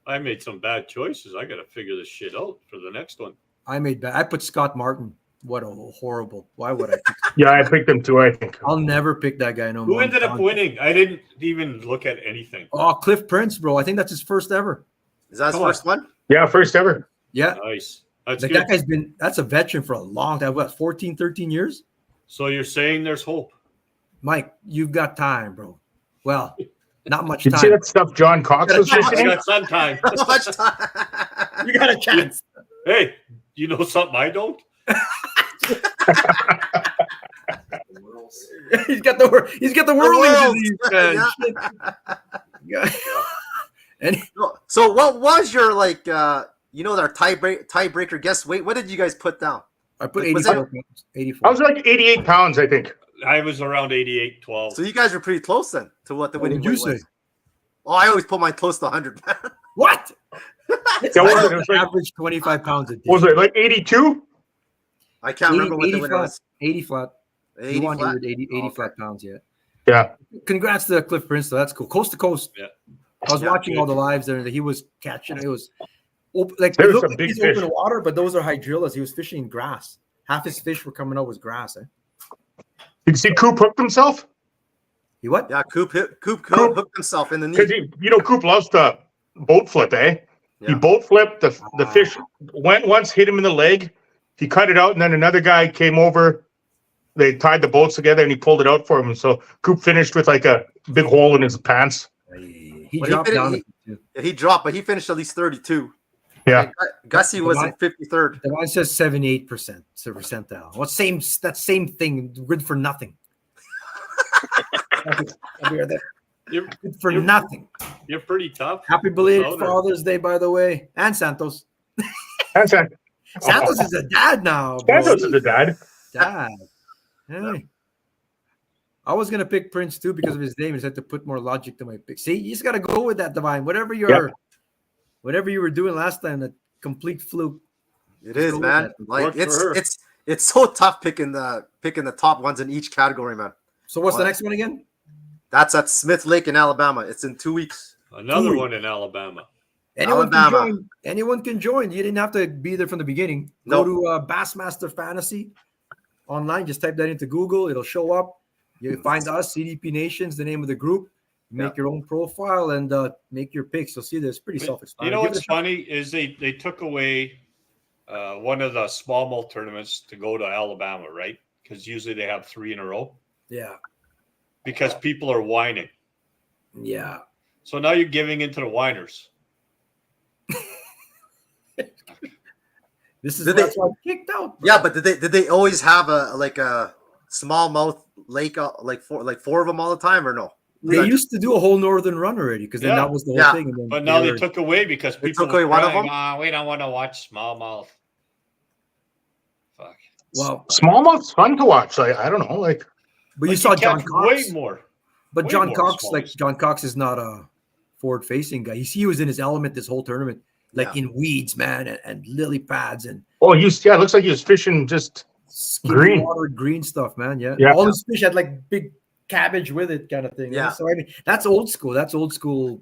I made some bad choices. I got to figure this shit out for the next one. I put Scott Martin. What a horrible. Why would I? Yeah, I picked him too, I think. I'll never pick that guy no more. Who ended up winning? I didn't even look at anything. Oh, Cliff Prince, bro. I think that's his first ever. Is that his first one? Yeah, first ever. Yeah. Nice. That's like good. That guy's that's a veteran for a long time. What, 14, 13 years? So you're saying there's hope? Mike, you've got time, bro. Well, not much Did time. you see that stuff John Cox was I fishing? got some time. Not much time. You got a chance. Hey, you know something I don't? He's got the whirling disease, man. So what was your like their tiebreaker guess weight? What did you guys put down? I put 84 pounds. 84. I was like 88 pounds, I think. I was around 88, 12. So you guys were pretty close then to what the winning weight was. Say? Oh, I always put mine close to 100. What? It was like, average 25 pounds a day. Was it like 82? I can't remember what the winner was. 80 flat. 80 flat? 80 flat pounds, yeah. Yeah. Congrats to Cliff Prince, though. That's cool. Coast to coast. Yeah. I was watching all the lives there, and he was catching. It was like There it was looked some like big he's fish. open water, but those are hydrillas. He was fishing in grass. Half his fish were coming out was grass. Did you see Coop hooked himself? He what? Yeah, Coop hooked himself in the knee. Because Coop loves to boat flip, eh? Yeah. He boat flipped. The fish went once, hit him in the leg, he cut it out, and then another guy came over. They tied the bolts together, and he pulled it out for him. So Coop finished with like a big hole in his pants. He But dropped down. he dropped, but he finished at least 32. Yeah. And Gussie was in 53rd. The line says 78% percentile. Well, that same thing. Good for nothing. I'll be right there. Good for nothing. You're pretty tough. Happy belated Father's Day, by the way, and Santos. Santos is a dad now. Bro. Santos is a dad. Dad. Hey. I was gonna pick Prince too because of his name. I just had to put more logic to my pick. See, you just gotta go with that, Divine. Whatever you were doing last time, that complete fluke. It is, man. Like it's so tough picking the top ones in each category, man. So what's the next one again? That's at Smith Lake in Alabama. It's in 2 weeks. Another one in Alabama. Anyone can join. You didn't have to be there from the beginning. Go to B.A.S.S Master Fantasy online. Just type that into Google. It'll show up. You find us, CDP Nations, the name of the group. Make your own profile and make your picks. You'll see this pretty self-explanatory. You know what's funny is they took away one of the smallmouth tournaments to go to Alabama, right? Because usually they have 3 in a row. Yeah. Because people are whining. Yeah. So now you're giving into the whiners. This is why I'm kicked out. Bro. Yeah, but did they always have a smallmouth lake like four of them all the time or no? They used to do a whole northern run already because then that was the whole thing. And then but now they took away because people took away one of them. We don't want to watch smallmouth. Fuck. Well, smallmouth's fun to watch. I don't know, like. But you saw John Cox. Way more. But way John more Cox, smallmouth. John Cox is not a forward-facing guy. He was in his element this whole tournament, in weeds, man, and lily pads and. Oh, it looks like he was fishing just green water, green stuff, man. Yeah. Yeah. All his fish had like big cabbage with it, kind of thing. Yeah. So I mean, that's old school. That's old school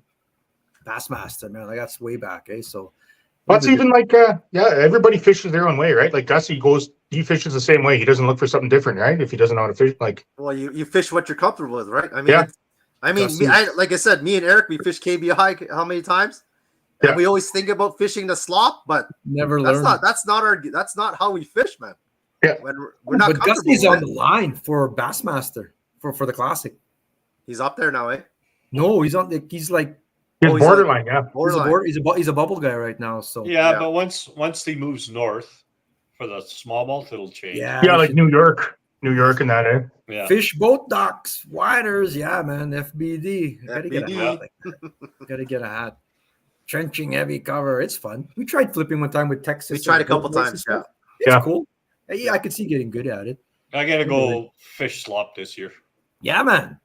Bassmaster, man. Like that's way back, So. That's even like everybody fishes their own way, right? Like Gussie he fishes the same way. He doesn't look for something different, right? If he doesn't know how to fish, like. Well, you fish what you're comfortable with, right? I mean, like I said, me and Eric, we fish KBI how many times? And we always think about fishing the slop, but never learn. That's not how we fish, man. Yeah, we're not. But Gussie's on the line for Bassmaster for the classic. He's up there now, eh? No, he's on. He's like. He's borderline, borderline. He's a bubble guy right now. So but once he moves north for the smallmouth, it'll change. Yeah, like New York and that, eh? Yeah. Fish boat docks, widers, man. FBD. Gotta get a hat. Gotta get a hat. Trenching heavy cover. It's fun. We tried flipping one time with Texas. We tried a couple times. Yeah, it's cool. Yeah, I could see getting good at it. I gotta go fish slop this year. Yeah, man.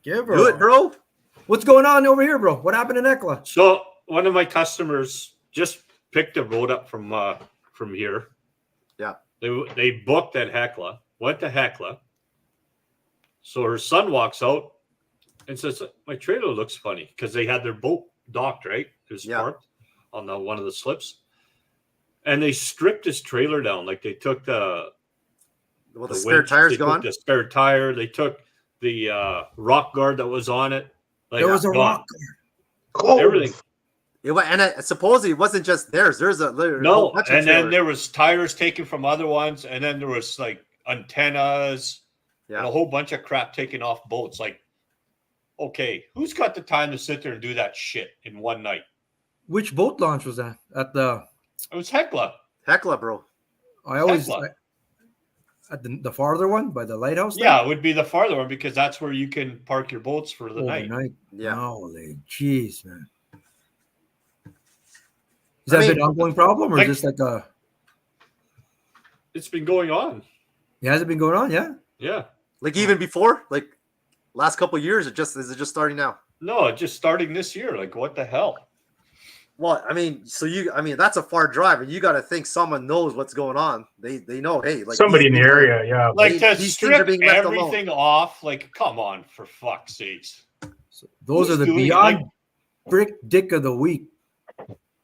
Do it, bro. What's going on over here, bro? What happened in Ekla? So one of my customers just picked a boat up from here. Yeah. They booked at Hecla, went to Hecla. So her son walks out and says, "My trailer looks funny," because they had their boat docked, right? It was parked on one of the slips. And they stripped his trailer down. Like they took the spare tire's gone. The spare tire. They took the rock guard that was on it. Like, there was a rock guard. Everything. And supposedly it wasn't just theirs. There's a no, and then there was tires taken from other ones, and then there was like antennas and a whole bunch of crap taken off boats. Like, okay, who's got the time to sit there and do that shit in one night? Which boat launch was that? It was Hecla. Hecla, bro. At the farther one by the lighthouse? Yeah, it would be the farther one because that's where you can park your boats for the night. Yeah. Holy jeez, man. Is that an ongoing problem or just like a? It's been going on. Yeah, has it been going on? Yeah. Yeah. Like even before, like last couple of years, is it just starting now? No, just starting this year. Like what the hell? Well, that's a far drive, and you got to think someone knows what's going on. They know, hey, like somebody in the area, yeah. Like to strip everything off. Like, come on, for fuck's sakes. So those are the beyond brick dick of the week.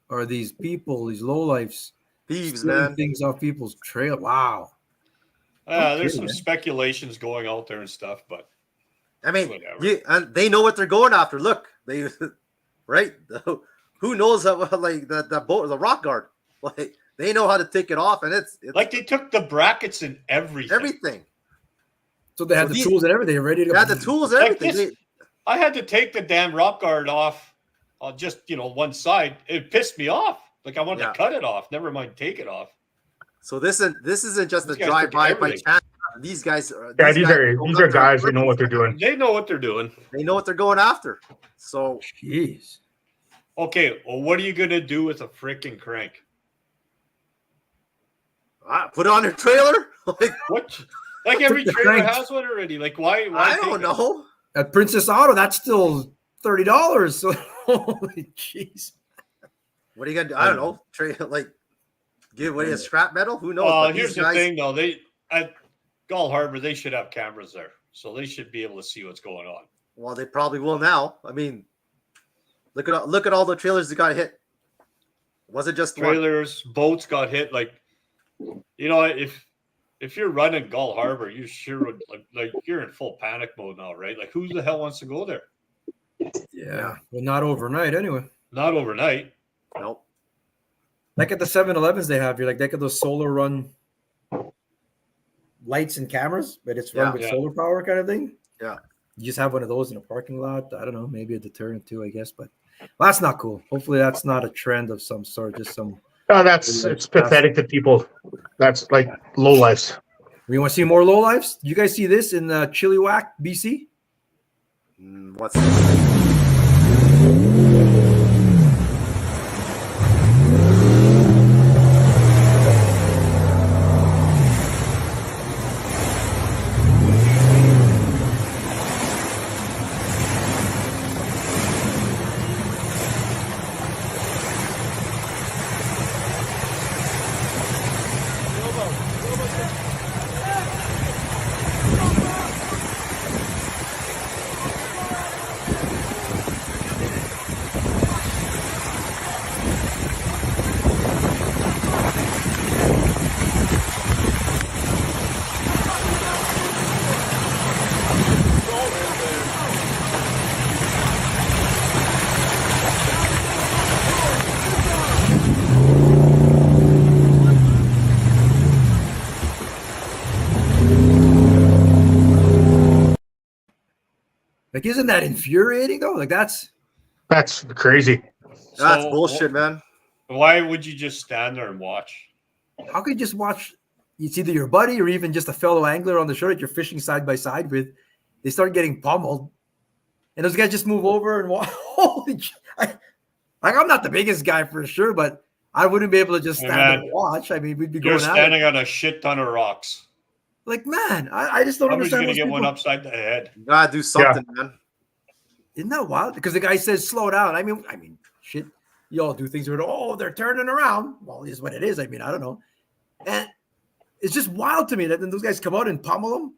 Are these people, these lowlifes, thieves, man? Things off people's trail. Wow. There's some speculations going out there and stuff, but I mean, and they know what they're going after. Look, they right. Who knows how, like the boat, the rock guard? Like They know how to take it off, and it's like they took the brackets and everything. everything. So they had the tools and everything ready to They go. had the tools and Like everything. this, I had to take the damn rock guard off on just one side. It pissed me off. Like I wanted to cut it off. Never mind take it off. So this isn't just These a guys drive took by everything. chance. These guys are These are guys who know what they're doing. They know what they're doing. They know what they're going after. So Jeez. Okay, well, what are you gonna do with a freaking crank? put it on their trailer. Like What? Like every The trailer cranks. has one already. Like why I take don't it? know. At Princess Auto, that's still $30. So holy jeez. What are you gonna do? I don't know. Like give away a scrap metal? Who knows? But Here's these guys, the thing, though. They at Gull Harbor, they should have cameras there, so they should be able to see what's going on. well, they probably will now. I mean, look at all the trailers that got hit. Was it just one? Trailers, boats got hit. Like, if you're running Gull Harbor, you sure would like you're in full panic mode now, right? Like, who the hell wants to go there? Yeah. Well, not overnight anyway. Not overnight. Nope. Like at the 7-Elevens they have, you're like, they got those solar run lights and cameras, but it's run with solar power kind of thing. Yeah. You just have one of those in a parking lot. I don't know, maybe a deterrent too, I guess. But that's not cool. Hopefully that's not a trend of some sort, just some. Oh, it's pathetic that people. That's like low lives. We want to see more low lives. You guys see this in Chilliwack, BC? What's that? Like, isn't that infuriating though? Like that's crazy. That's bullshit, man. Why would you just stand there and watch? how could you just watch? It's either your buddy or even just a fellow angler on the shore that you're fishing side by side with. They start getting pummeled, and those guys just move over and walk. Holy! I'm not the biggest guy for sure, but I wouldn't be able to just stand there and watch. I mean, we'd be going You're out. standing on a shit ton of rocks. Like, man, I just don't Somebody's understand. gonna those get one people. upside the head. You gotta do something, man. Isn't that wild? Because the guy says slow down. I mean, shit. You all do things where they're turning around. Well, it's what it is. I mean, I don't know. And it's just wild to me that then those guys come out and pummel him.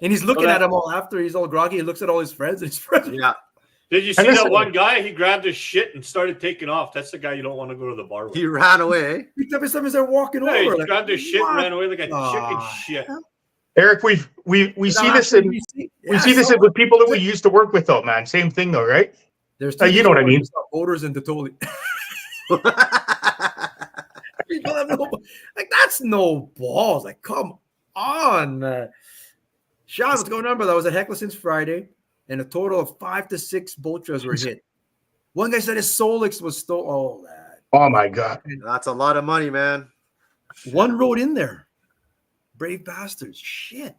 And he's looking at them all after he's all groggy. He looks at all his friends and his friends. Yeah. Did you see that one guy? He grabbed his shit and started taking off. That's the guy you don't want to go to the bar with. He ran away. He took his time as they're walking Hey, over. he Like, grabbed his shit and what? ran away like a chicken shit. Eric, we see this in with people that we used to work with though, man. Same thing though, right? There's you know what I mean. Odors and Totoli. People have no, like, that's no balls. Like, come on, man. Sean, what's going on, brother? I was at Hecla since Friday, and a total of 5 to 6 boat trails were hit. One guy said his Solix was stolen. Oh, that. Oh my god, that's a lot of money, man. One rode in there. Brave bastards. Shit.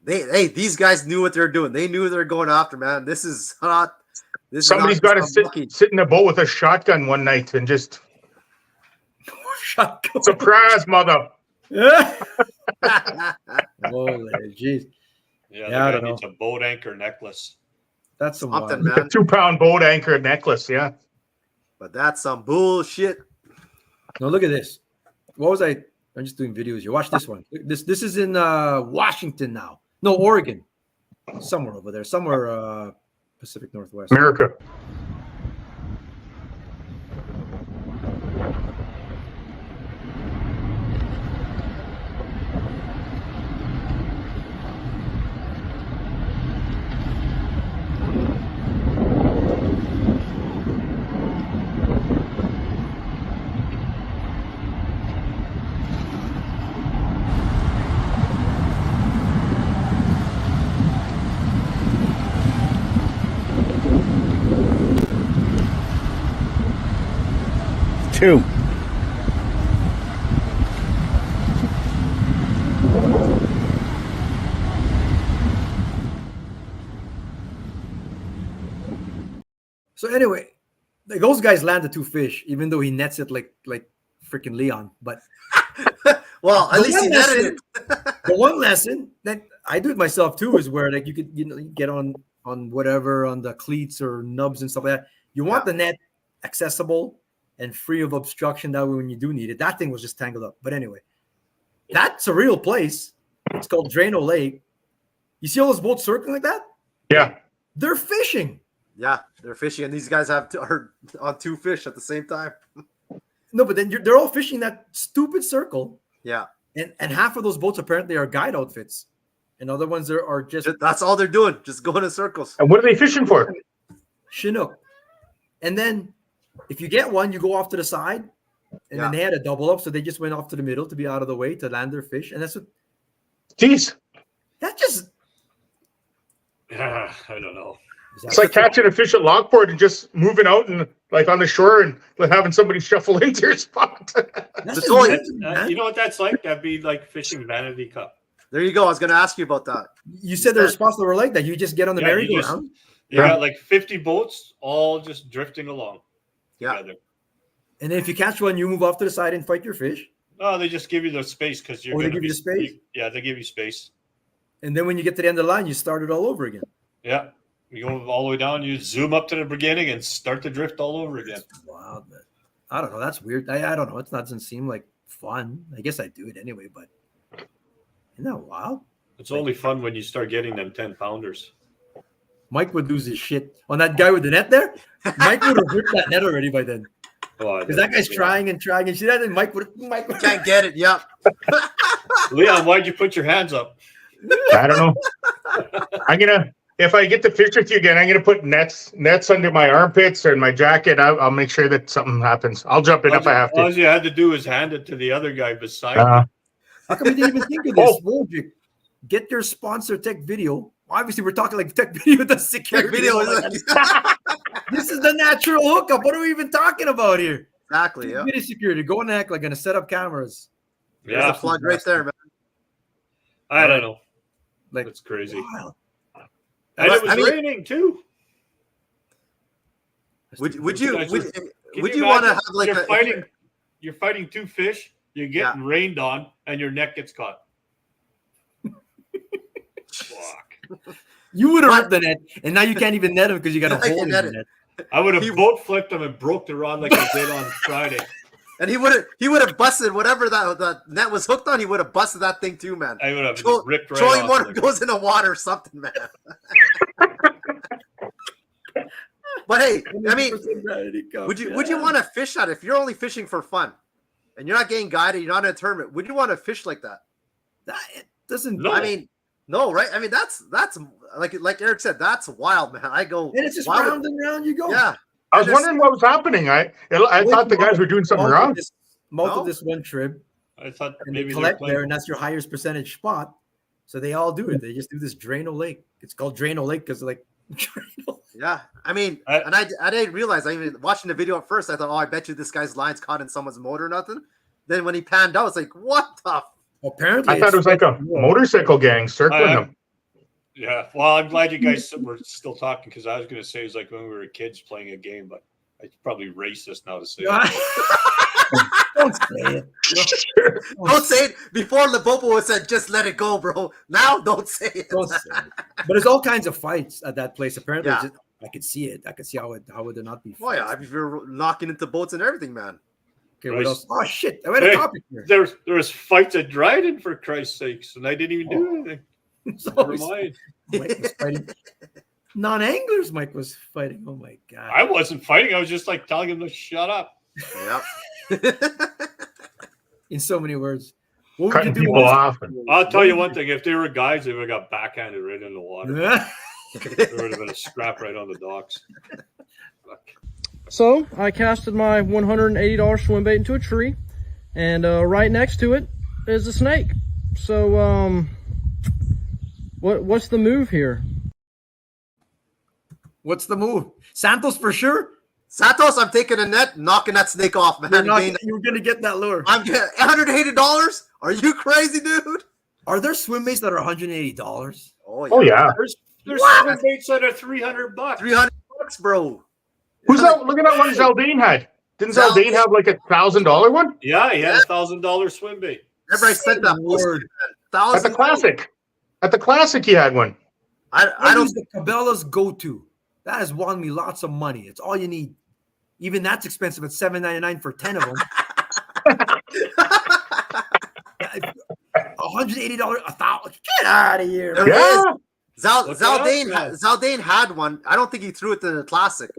These guys knew what they're doing. They knew they were going after, man. This is not. Somebody's got to sit in a boat with a shotgun one night and just shotgun. Surprise, mother. Holy jeez. Yeah, I don't know. It's a boat anchor necklace. That's something, man. A 2-pound boat anchor necklace, yeah. But that's some bullshit. No, look at this. What was I? I'm just doing videos here. Watch this one. This is in Washington now. No, Oregon. Somewhere over there. Somewhere Pacific Northwest. America. too. So anyway, like those guys land the 2 fish, even though he nets it like freaking Leon. But Well, at the least he one netted lesson, it. the one lesson that I do it myself too is where like you could you get on whatever on the cleats or nubs and stuff like that. You want the net accessible and free of obstruction. That way, when you do need it, that thing was just tangled up. But anyway, that's a real place. It's called Drano Lake. You see all those boats circling like that? Yeah. They're fishing. Yeah, they're fishing, and these guys are on 2 fish at the same time. No, but then they're all fishing that stupid circle. Yeah, and half of those boats apparently are guide outfits, and other ones are just that's all they're doing, just going in circles. And what are they fishing for? Chinook. And then if you get one, you go off to the side, and then they had a double up, so they just went off to the middle to be out of the way to land their fish, and that's what. Jeez. That just. I don't know. It's like catching a fish at Lockport and just moving out and like on the shore and having somebody shuffle into your spot. You know what that's like? That'd be like fishing Vanity Cup. There you go. I was going to ask you about that. You said there were spots that were like that. You just get on the merry-go-round. You got like 50 boats all just drifting along. Yeah. Together. And then if you catch one, you move off to the side and fight your fish. Oh, they just give you the space because you're. They give you the space. Yeah, they give you space. And then when you get to the end of the line, you start it all over again. Yeah. You go all the way down, you zoom up to the beginning and start the drift all over again. Wow, man. I don't know. That's weird. I don't know. It doesn't seem like fun. I guess I do it anyway, but isn't that wild? It's only fun when you start getting them 10-pounders. Mike would lose his shit on that guy with the net there. Mike would have ripped that net already by then. Because that guy's trying and trying and shit. And then Mike would can't get it. Yeah. Leon, why'd you put your hands up? I don't know. If I get to fish with you again, I'm gonna put nets under my armpits and my jacket. I'll make sure that something happens. I'll jump in if I have to. All you had to do is hand it to the other guy beside you. How come we didn't even think of this? Get your sponsor tech video. Obviously, we're talking like tech video with the security. Tech video this is the natural hookup. What are we even talking about here? Exactly. Yeah. Video security. Go and act like gonna set up cameras. There's a plug right there, man. I don't know. Like it's crazy. Wild. And it was raining too. Would you want to have like you're fighting 2 fish, you're getting rained on, and your net gets caught. Fuck. You would have ripped the net, and now you can't even net him because you got a hole in the net. I would have boat flipped him and broke the rod like I did on Friday. And he would have busted whatever that net was hooked on. He would have busted that thing too, man. I would have ripped right Troy off. Moore goes in the water or something, man. But hey, I mean, would you want to fish that if you're only fishing for fun and you're not getting guided, you're not in a tournament? Would you want to fish like that? It doesn't. No. I mean, no, right? I mean, that's like Eric said, that's wild, man. I go, and it's just round and round you go. Yeah. I was wondering what was happening. I thought the guys were doing something wrong. Most this one trip. I thought and maybe they collect there, and that's your highest percentage spot. So they all do it. They just do this Drano Lake. It's called Drano Lake because like. Yeah, I mean, I didn't realize. I mean, watching the video at first, I thought, oh, I bet you this guy's line's caught in someone's motor or nothing. Then when he panned out, it's like, what the? Apparently, I thought it was like a motorcycle gang circling them. Yeah, well, I'm glad you guys were still talking because I was going to say it's like when we were kids playing a game, but it's probably racist now to say it. Don't say it. Don't say it. Before Lebopo said, just let it go, bro. Now don't say it. Don't say it. But there's all kinds of fights at that place. Apparently, I could see it. I could see how would there not be fights. Oh, yeah. If you're knocking into boats and everything, man. Okay, what else? Oh, shit. I had a topic here. There was fights at Dryden, for Christ's sakes, and I didn't even do anything. Never mind. Mike was fighting. Non-anglers, Mike was fighting. Oh, my God. I wasn't fighting. I was just like telling him to shut up. Yep. In so many words. What would Cutting you do? people off. I'll tell you one thing. If they were guys, they would have got backhanded right in the water. There would have been a scrap right on the docks. Fuck. So I casted my $180 swim bait into a tree, and right next to it is a snake. So what's the move here? What's the move? Santos for sure? Santos, I'm taking a net, knocking that snake off, man. You're gonna get that lure. I'm getting $180. Are you crazy, dude? Are there swim baits that are $180? Oh yeah. There's swim baits that are $300. $300, bro. Who's that? Look at that one Zaldane had. Didn't Zaldane have like $1,000 one? Yeah, he had a $1,000 swim bait. Everybody said that. Word. At the Classic. At the Classic, he had one. I don't. The Cabela's go-to. That has won me lots of money. It's all you need. Even that's expensive at $7.99 for 10 of them. $180, $1,000. Get out of here. There Yeah. is. Zaldane had one. I don't think he threw it to the Classic,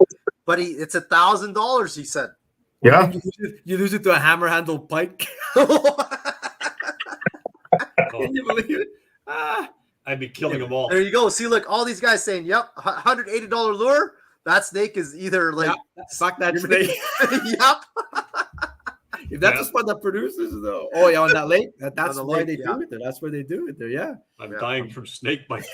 but it's $1,000. He said. Yeah. You lose it to a hammer handle pike. Can you believe it? I'd be killing them all. There you go. See, look, all these guys saying, "Yep, $180 lure." That snake is either like fuck that snake. Yep. If that's a spot that produces, though. Oh yeah, on that lake. That's the why lake, they do it there. That's where they do it there. Yeah. I'm dying from snake bite.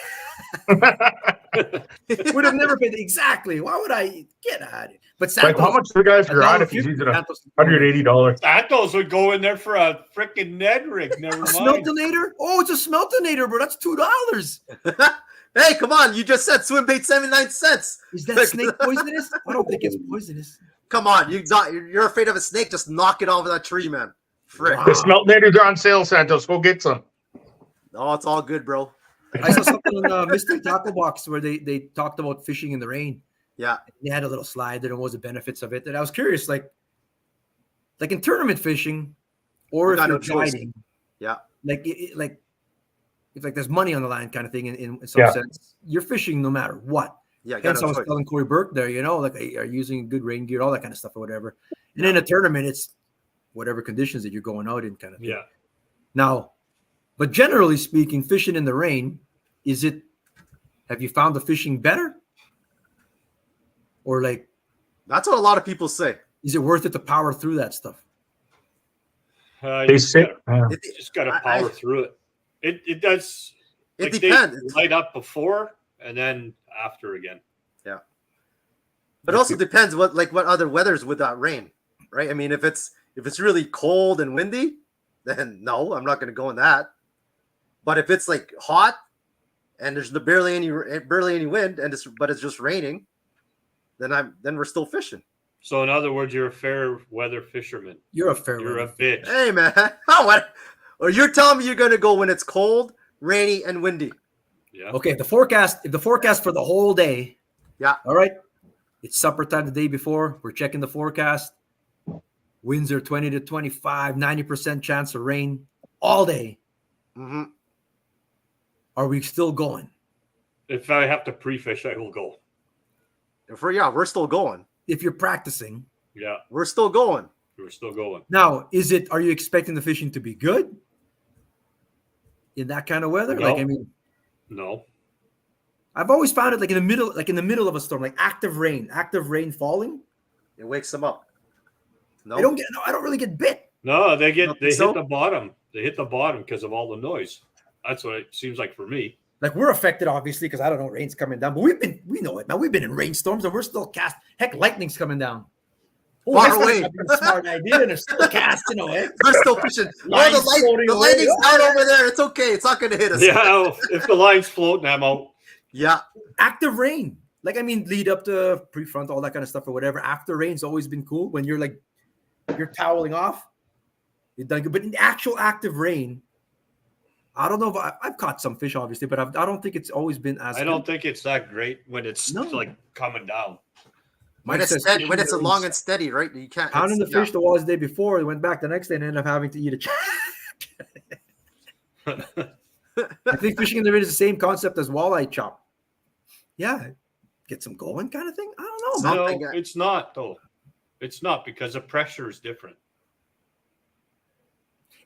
Would have never been exactly. Why would I get out of it? But Like how much the guys are on if he's using $180? Santos would go in there for a freaking Ned rig. Never mind. Smeltonator? Oh, it's a smeltonator, bro. That's $2. Hey, come on! You just said swim bait 79 cents. Is that snake poisonous? I don't think it's poisonous. Come on, you're afraid of a snake? Just knock it off of that tree, man. Frick. The Smeltonators are on sale, Santos. Go get some. Oh, it's all good, bro. I saw something on Mystery Tackle Box where they talked about fishing in the rain. Yeah. They had a little slide there and what was the benefits of it. And I was curious, like in tournament fishing or if you're guiding. Yeah. Like if like there's money on the line kind of thing in some sense, you're fishing no matter what. Yeah. Hence I was telling Corey Burke there, like are you using good rain gear, all that kind of stuff or whatever. And in a tournament, it's whatever conditions that you're going out in kind of thing. Yeah. Now, but generally speaking, fishing in the rain, have you found the fishing better? Or like, that's what a lot of people say. Is it worth it to power through that stuff? You just got to power through it. It does. It depends. Light up before and then after again. Yeah. But it also depends what other weathers with that rain, right? I mean, if it's really cold and windy, then no, I'm not going to go in that. But if it's like hot and there's barely any wind but it's just raining, then we're still fishing. So in other words, you're a fair weather fisherman. You're a bitch. Hey man, what? Or you're telling me you're going to go when it's cold, rainy, and windy? Yeah. Okay. If the forecast for the whole day. Yeah. All right. It's supper time the day before. We're checking the forecast. Winds are 20 to 25, 90% chance of rain all day. Mm-hmm. Are we still going? If I have to pre-fish, I will go. We're still going. If you're practicing, we're still going. We're still going. Now, are you expecting the fishing to be good in that kind of weather? No. No. I've always found it like in the middle of a storm, like active rain falling. It wakes them up. No, I don't really get bit. No, they hit the bottom. They hit the bottom because of all the noise. That's what it seems like for me. Like we're affected, obviously, because I don't know, rain's coming down. But we know it, man. We've been in rainstorms and we're still cast. Heck, lightning's coming down. Far away. A smart idea, and they're still casting away. We're still fishing. The lightning's out over there. It's okay. It's not going to hit us. Yeah, if the line's floating, I'm out. Yeah. Active rain. Lead up to pre-front, all that kind of stuff or whatever. After rain's always been cool. When you're toweling off, you're done good. But in actual active rain, I don't know if I've caught some fish, obviously, but I don't think it's always been as. I don't think it's that great when it's like coming down. When it's a long and steady, right? You can't pounding the fish the walleyes the day before. They went back the next day and ended up having to eat a. I think fishing in the rain is the same concept as walleye chop. Yeah, get some going kind of thing. I don't know. No, it's not though. It's not because the pressure is different.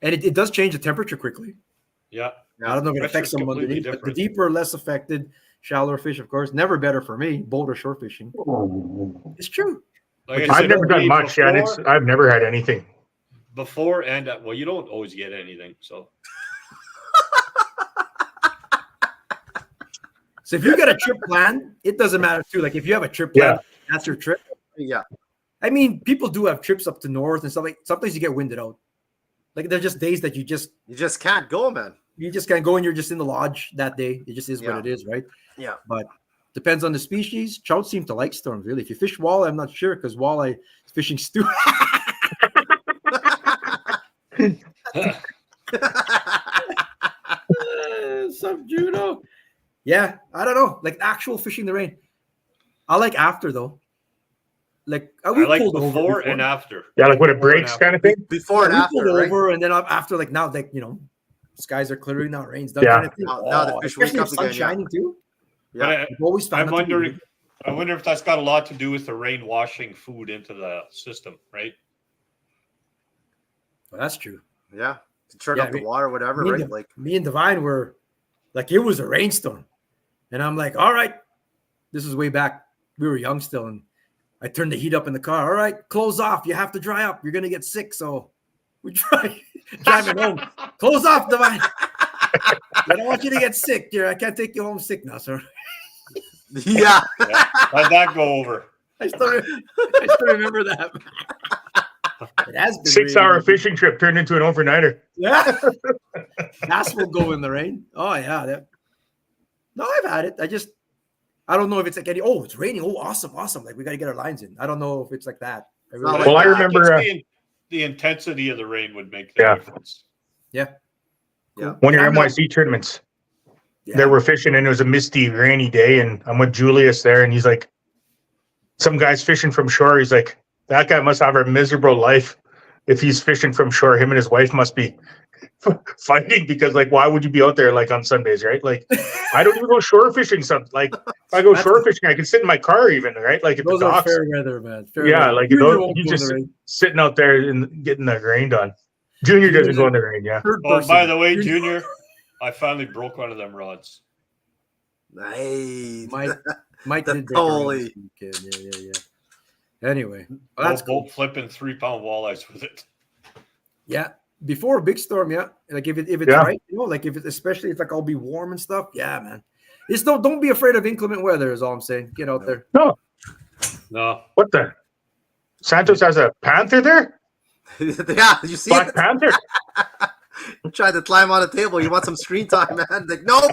And it does change the temperature quickly. Yeah. I don't know if it affects them underneath, but the deeper, less affected, shallower fish, of course, never better for me. Boat or shore fishing. It's true. Like I've never done much yet. I've never had anything. Before and you don't always get anything. So if you got a trip planned, it doesn't matter too. Like if you have a trip planned, that's your trip. Yeah. I mean, people do have trips up to north and stuff. Like sometimes you get winded out. Like there's just days that you just can't go, man. You just can't go and you're just in the lodge that day. It just is what it is, right? Yeah. But depends on the species. Trout seem to like storms, really. If you fish walleye, I'm not sure because walleye is fishing stew. Some Juno. Yeah, I don't know. Like actual fishing the rain. I like after though. Like I like before and after. Yeah, like when it breaks kind of thing. Before and after, right? over, and then after, like now, like skies are clearing, now rain's done. Yeah. Kind of thing. Now the fish wake up sun again. shining too. Yeah. I wonder if that's got a lot to do with the rain washing food into the system, right? Well, that's true. Yeah. To turn up the water, whatever, right? Like me and Divine were like, it was a rainstorm. And I'm like, all right, this is way back. We were young still. And I turned the heat up in the car. All right, close off. You have to dry up. You're going to get sick. So we driving home. Close off, Divine. I don't want you to get sick, dear. I can't take you home sick now, sir. Yeah. How'd that go over? I still remember that. It has been 6-hour fishing trip turned into an overnighter. Yeah. Bass will go in the rain. Oh, yeah. No, I've had it. I don't know if it's like it's raining. Oh, awesome. Like we got to get our lines in. I don't know if it's like that. I remember the intensity of the rain would make the difference. Yeah. Yeah. One of your NYC tournaments. Yeah. They were fishing and it was a misty, rainy day, and I'm with Julius there, and he's like, some guy's fishing from shore. He's like, that guy must have a miserable life if he's fishing from shore. Him and his wife must be fighting because, like, why would you be out there like on Sundays, right? Like, I don't even go shore fishing. Like, if I go shore fishing, I can sit in my car even, right? Like at those the docks. are fair weather, man. Fair weather. Like you just rain. sitting out there and getting the rain done. Junior doesn't go in the rain, yeah. Oh, by the way, Junior, I finally broke one of them rods. Nice. Mike did totally. Yeah. Anyway, that's cool. Flipping 3-pound walleyes with it. Yeah, before a big storm, yeah. Like if it's right, like if it's especially if like I'll be warm and stuff. Yeah, man. Don't be afraid of inclement weather. Is all I'm saying. Get out there. No. What the? Santos has a panther there. Yeah, you see Black Panther. You tried to climb on a table. You want some screen time, man? Like, nope.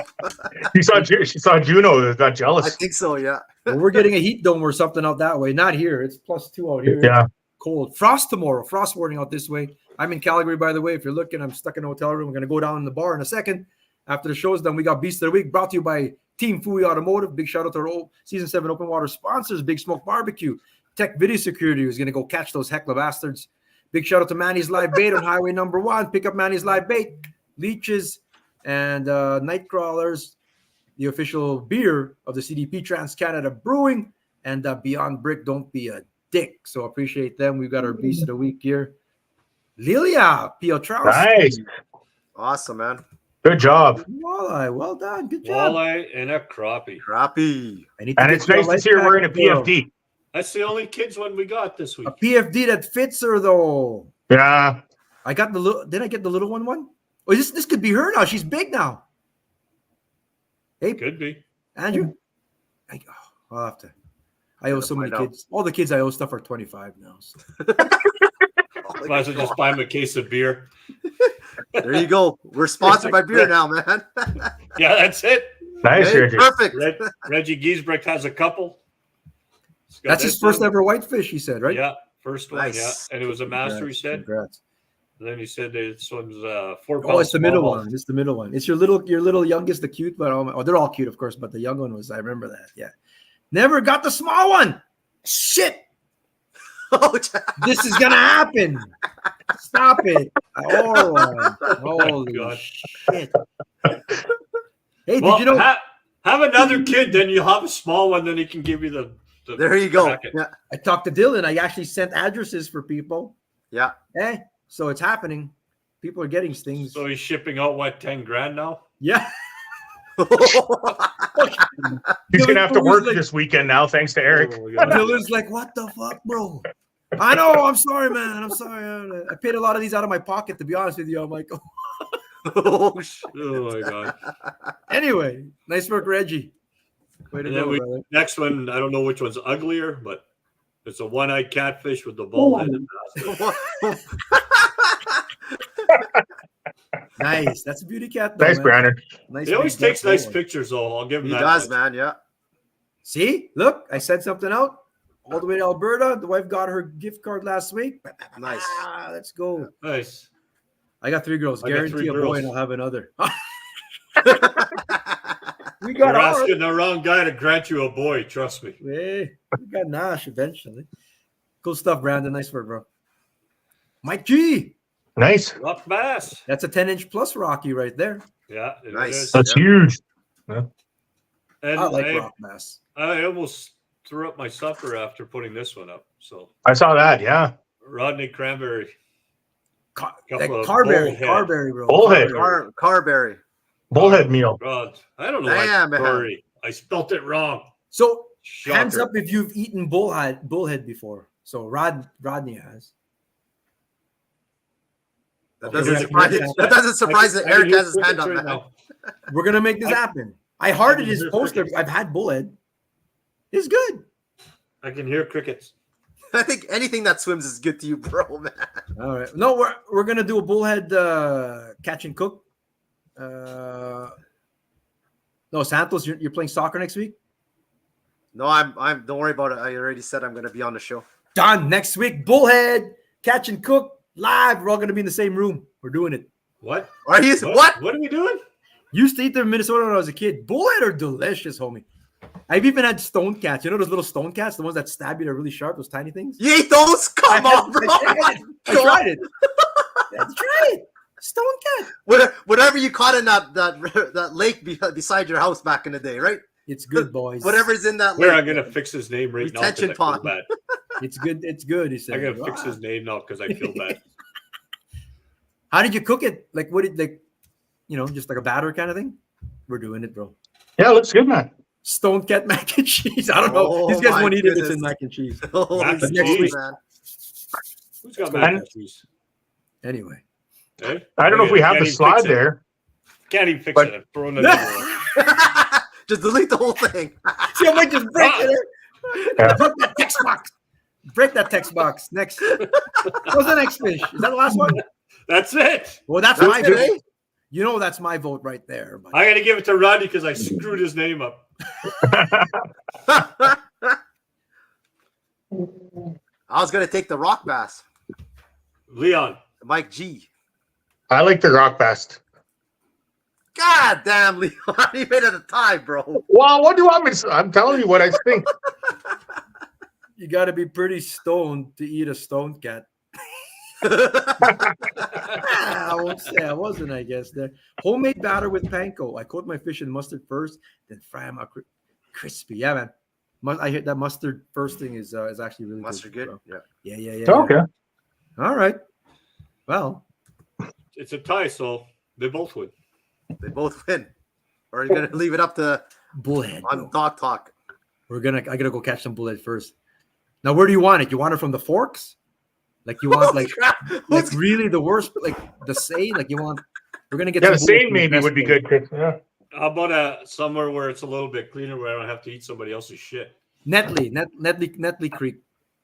She saw Juno. Got jealous. I think so. Yeah. Well, we're getting a heat dome or something out that way. Not here. It's +2 out here. Yeah. It's cold. Frost tomorrow. Frost warning out this way. I'm in Calgary, by the way. If you're looking, I'm stuck in a hotel room. We're going to go down in the bar in a second. After the show's done, we got Beast of the Week brought to you by Team Fui Automotive. Big shout out to our Season 7 Open Water sponsors. Big Smoke Barbecue. Tech Video Security is going to go catch those heckler bastards. Big shout out to Manny's Live Bait on Highway number 1. Pick up Manny's Live Bait. Leeches and Night Crawlers, the official beer of the CDP Trans Canada Brewing, and Beyond Brick. Don't be a dick. So appreciate them. We've got our Beast of the Week here. Lilia Piotrowski. Nice. Awesome, man. Good job. Walleye, well done. Good job. Walleye and a crappie. And it's nice to see her wearing a PFD. That's the only kids one we got this week. A PFD that fits her though. Yeah. I got the little. Did I get the little one? Oh, this could be her now. She's big now. Hey, could be. Andrew. I'll have to. I owe so many kids. All the kids I owe stuff are 25 now. So. Might as well just buy them a case of beer. There you go. We're sponsored by beer now, man. Yeah, that's it. Nice, hey, Reggie. Perfect. Reggie Giesbrecht has a couple. That's his first ever whitefish, he said, right? Yeah, first one, nice. yeah. And it was a master, he said. Congrats. And then he said this one's 4 pounds. Oh, it's the middle one. It's the middle one. It's your little youngest, the cute, but they're all cute, of course, but the young one was, I remember that. Yeah. Never got the small one. Shit. This is gonna happen. Stop it. Holy shit. Hey, well, did you know have another kid, then you have a small one, then he can give you the there you go. Yeah. I talked to Dylan. I actually sent addresses for people. Yeah. So it's happening. People are getting things. So he's shipping out 10 grand now? Yeah. He's gonna have to work this weekend now, thanks to Eric. Dylan's like, what the fuck, bro? I know. I'm sorry, man. I'm sorry. I paid a lot of these out of my pocket, to be honest with you. I'm like, oh my god. Anyway, nice work, Reggie. Way to go, brother. Next one, I don't know which one's uglier, but It's a one-eyed catfish with the bullheaded bastard. Nice. That's a beauty cat, though, Nice, man. Brandon. Nice. He always big takes black nice boy. pictures, though. I'll give him He that. does, much. man. Yeah. See, look, I sent something out all the way to Alberta. The wife got her gift card last week. Nice. Let's go. Nice. I got 3 girls. I got Guarantee 3 a boy, girls. and I'll have another. We You're got ours. asking the wrong guy to grant you a boy. Trust me. Hey, we got Nash eventually. Cool stuff, Brandon. Nice work, bro. Mike G. Nice. Rock bass. That's a 10-inch plus Rocky right there. Yeah. it Nice. is. That's Yeah. huge. And I like rock bass. I almost threw up my supper after putting this one up. So I saw that. Yeah. Rodney Cranberry. Couple of Carberry, bullhead. Carberry, bro. Bullhead. Carberry. Bullhead meal. God, I don't know. Damn, man. Sorry, I spelt it wrong. So Shocker. hands up if you've eaten bullhead before. So Rodney has. That Okay, doesn't surprise that Eric has his hand up. right Man. now. We're gonna make this happen. I hearted his poster. I've had bullhead. It's good. I can hear crickets. I think anything that swims is good to you, bro, man. All right. No, we're gonna do a bullhead catch and cook. No, Santos, you're playing soccer next week? No, I'm don't worry about it. I already said I'm gonna be on the show. Done. Next week, bullhead catch and cook live. We're all gonna be in the same room. We're doing it. What? Are you what? What are we doing? Used to eat them in Minnesota when I was a kid. Bullhead are delicious, homie. I've even had stone cats. You know those little stone cats, the ones that stab you, they're really sharp, those tiny things? You ate those? Come on, bro. I tried it. That's right. Stone cat. Whatever you caught in that lake beside your house back in the day, right? It's good, boys. Whatever's in that Where lake. I'm gonna fix his name right now. 'cause Retention I feel pond. bad. It's good. It's good. He said. I gotta fix his name now because I feel bad. How did you cook it? Like what did just like a batter kind of thing? We're doing it, bro. Yeah, looks good, man. Stone cat mac and cheese. I don't know. Oh, These guys my won't eat it. It's goodness. in mac and cheese. Holy Mac and shit, cheese. man. Who's got mac and cheese? Anyway. Hey? I don't know if we have Can't the even slide fix it. there. Can't even fix But- it. I'm throwing it everywhere. Just delete the whole thing. See, I might just break it. Yeah. Break that text box. Break that text box. Next. What's the next fish? Is that the last one? That's it. Well, that's That's my it, vote. eh? You know that's my vote right there. But I gotta give it to Rodney because I screwed his name up. I was gonna take the rock bass, Leon. Mike G. I like the rock bass. God damn, Leon, you made it a tie, bro. Well, what do you want me to say? I'm telling you what I think. you got to be pretty stoned to eat a stone cat. I won't say I wasn't, I guess. There. Homemade batter with panko. I coat my fish in mustard first, then fry them out crispy. Yeah, man. I hear that mustard first thing is actually really Mustard good. good? Bro. Yeah. Yeah. Okay. All right. Well, It's a tie, so they both win. They both win. Or are you gonna leave it up to bullhead. on Bro. Dog Talk? I gotta go catch some bullhead first. Now, where do you want it? You want it from the forks? Like you want like really the worst, like the seine? Like you want? We're gonna get Yeah, the some bullhead seine from the maybe best would be place. good. Yeah. How about somewhere where it's a little bit cleaner where I don't have to eat somebody else's shit? Netley Creek.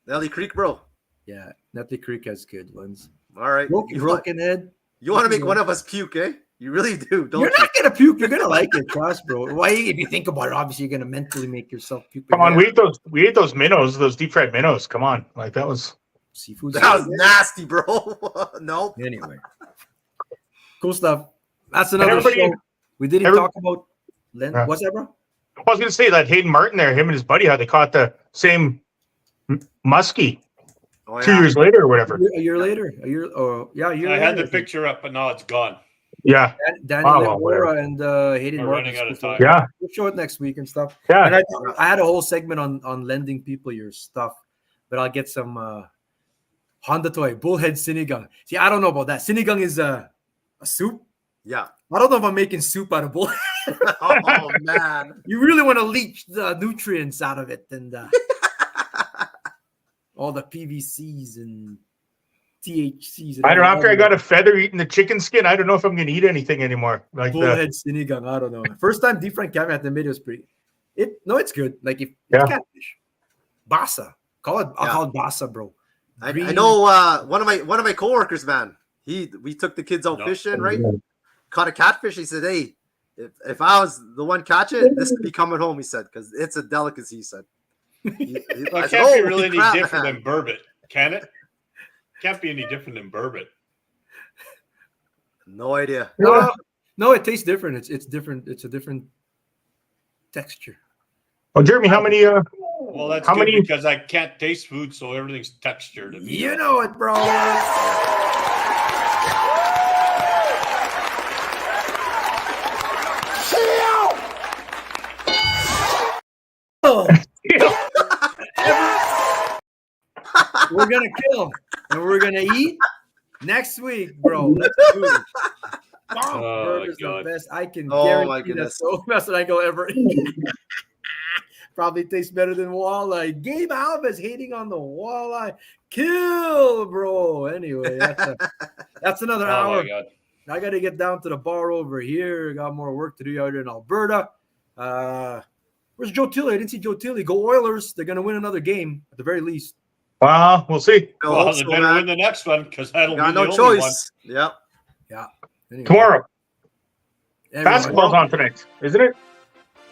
Nelly Creek, bro. Yeah, Netley Creek has good ones. All right. Broken Head. You want to make one of us puke, eh? You really do, don't You're you? not gonna puke. You're gonna like it, trust, bro. Why? If you think about it, obviously you're gonna mentally make yourself puke. Come on, we ate those minnows, those deep fried minnows. Come on, like that was seafood. That was nasty, bro. No. Anyway, cool stuff. That's another everybody- show. We didn't talk about. Yeah. What's that, bro? I was going to say that Hayden Martin there, him and his buddy, how they caught the same muskie Oh, 2 yeah. years later or whatever. A year later. A year. Oh, yeah. A year I had later, the picture up, but now it's gone. Yeah, Daniel Oh, well, whatever. Lepora and Hayden We're Martin. running out of time. yeah, We'll show it next week and stuff. yeah. And I had a whole segment on lending people your stuff, but I'll get some Honda toy bullhead sinigang. See, I don't know about that. Sinigang is a soup. Yeah. I don't know if I'm making soup out of bullhead. Oh man. You really want to leach the nutrients out of it and all the PVCs and THCs. And I don't know. After I got a a feather eating the chicken skin, I don't know if I'm going to eat anything anymore. Like bullhead sinigang, I don't know. First time deep fried caviar at the mid was pretty. It's good. Like if Yeah. it's catfish, basa, I'll call it Bassa, bro. I know one of my coworkers, man. We took the kids out fishing, right? Caught a catfish. He said, "Hey, if I was the one catching it, this would be coming home." He said, "Because it's a delicacy." He said, Well, it can't be really any different than burbot, can it? Can't be any different than burbot. No idea. No, it tastes different. It's different. It's a different texture. Well, Jeremy, how many? Well, that's good because I can't taste food, so everything's textured. You know it, bro. We're gonna kill and we're gonna eat next week, bro. Let's do it. Burgers are the best. I can guarantee that's the best I go ever eat. Probably tastes better than walleye. Gabe Alves hating on the walleye. Kill, bro. Anyway, that's another hour. My God. I got to get down to the bar over here. Got more work to do out here in Alberta. Where's Joe Tilley? I didn't see Joe Tilley. Go Oilers. They're going to win another game at the very least. Well, we'll see. Well, they better win the next one because that'll be the only choice. one. Yep. Yeah. Anyway, Tomorrow. Basketball's on tonight, isn't it?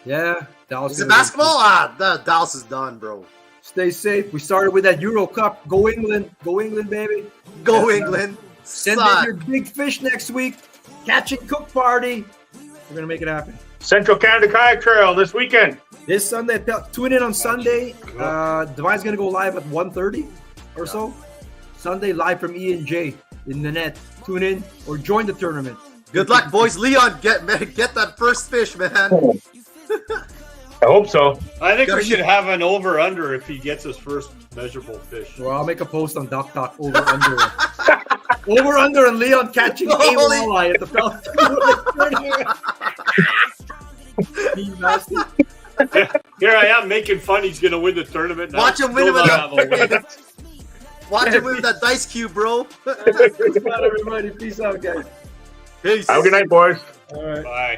Yeah. Dallas is it basketball? Dallas is done, bro. Stay safe. We started with that Euro Cup. Go England. Go England, baby. Go England. Send in your big fish next week. Catch and cook party. We're going to make it happen. Central Canada Kayak Trail this weekend. This Sunday. Tune in on Sunday. Divine's going to go live at 1:30 or so. Sunday, live from E&J in the net. Tune in or join the tournament. Good luck, boys. Leon, get that first fish, man. I hope so. I think we should have an over-under if he gets his first measurable fish. Well, I'll make a post on Duck Talk over-under. Over-under and Leon catching a walleye at the tournament. Here I am making fun. He's going to win the tournament. Watch him win it. Watch him win that dice cube, bro. Peace out, everybody. Peace out, guys. Peace. Have a good night, boys. All right. Bye.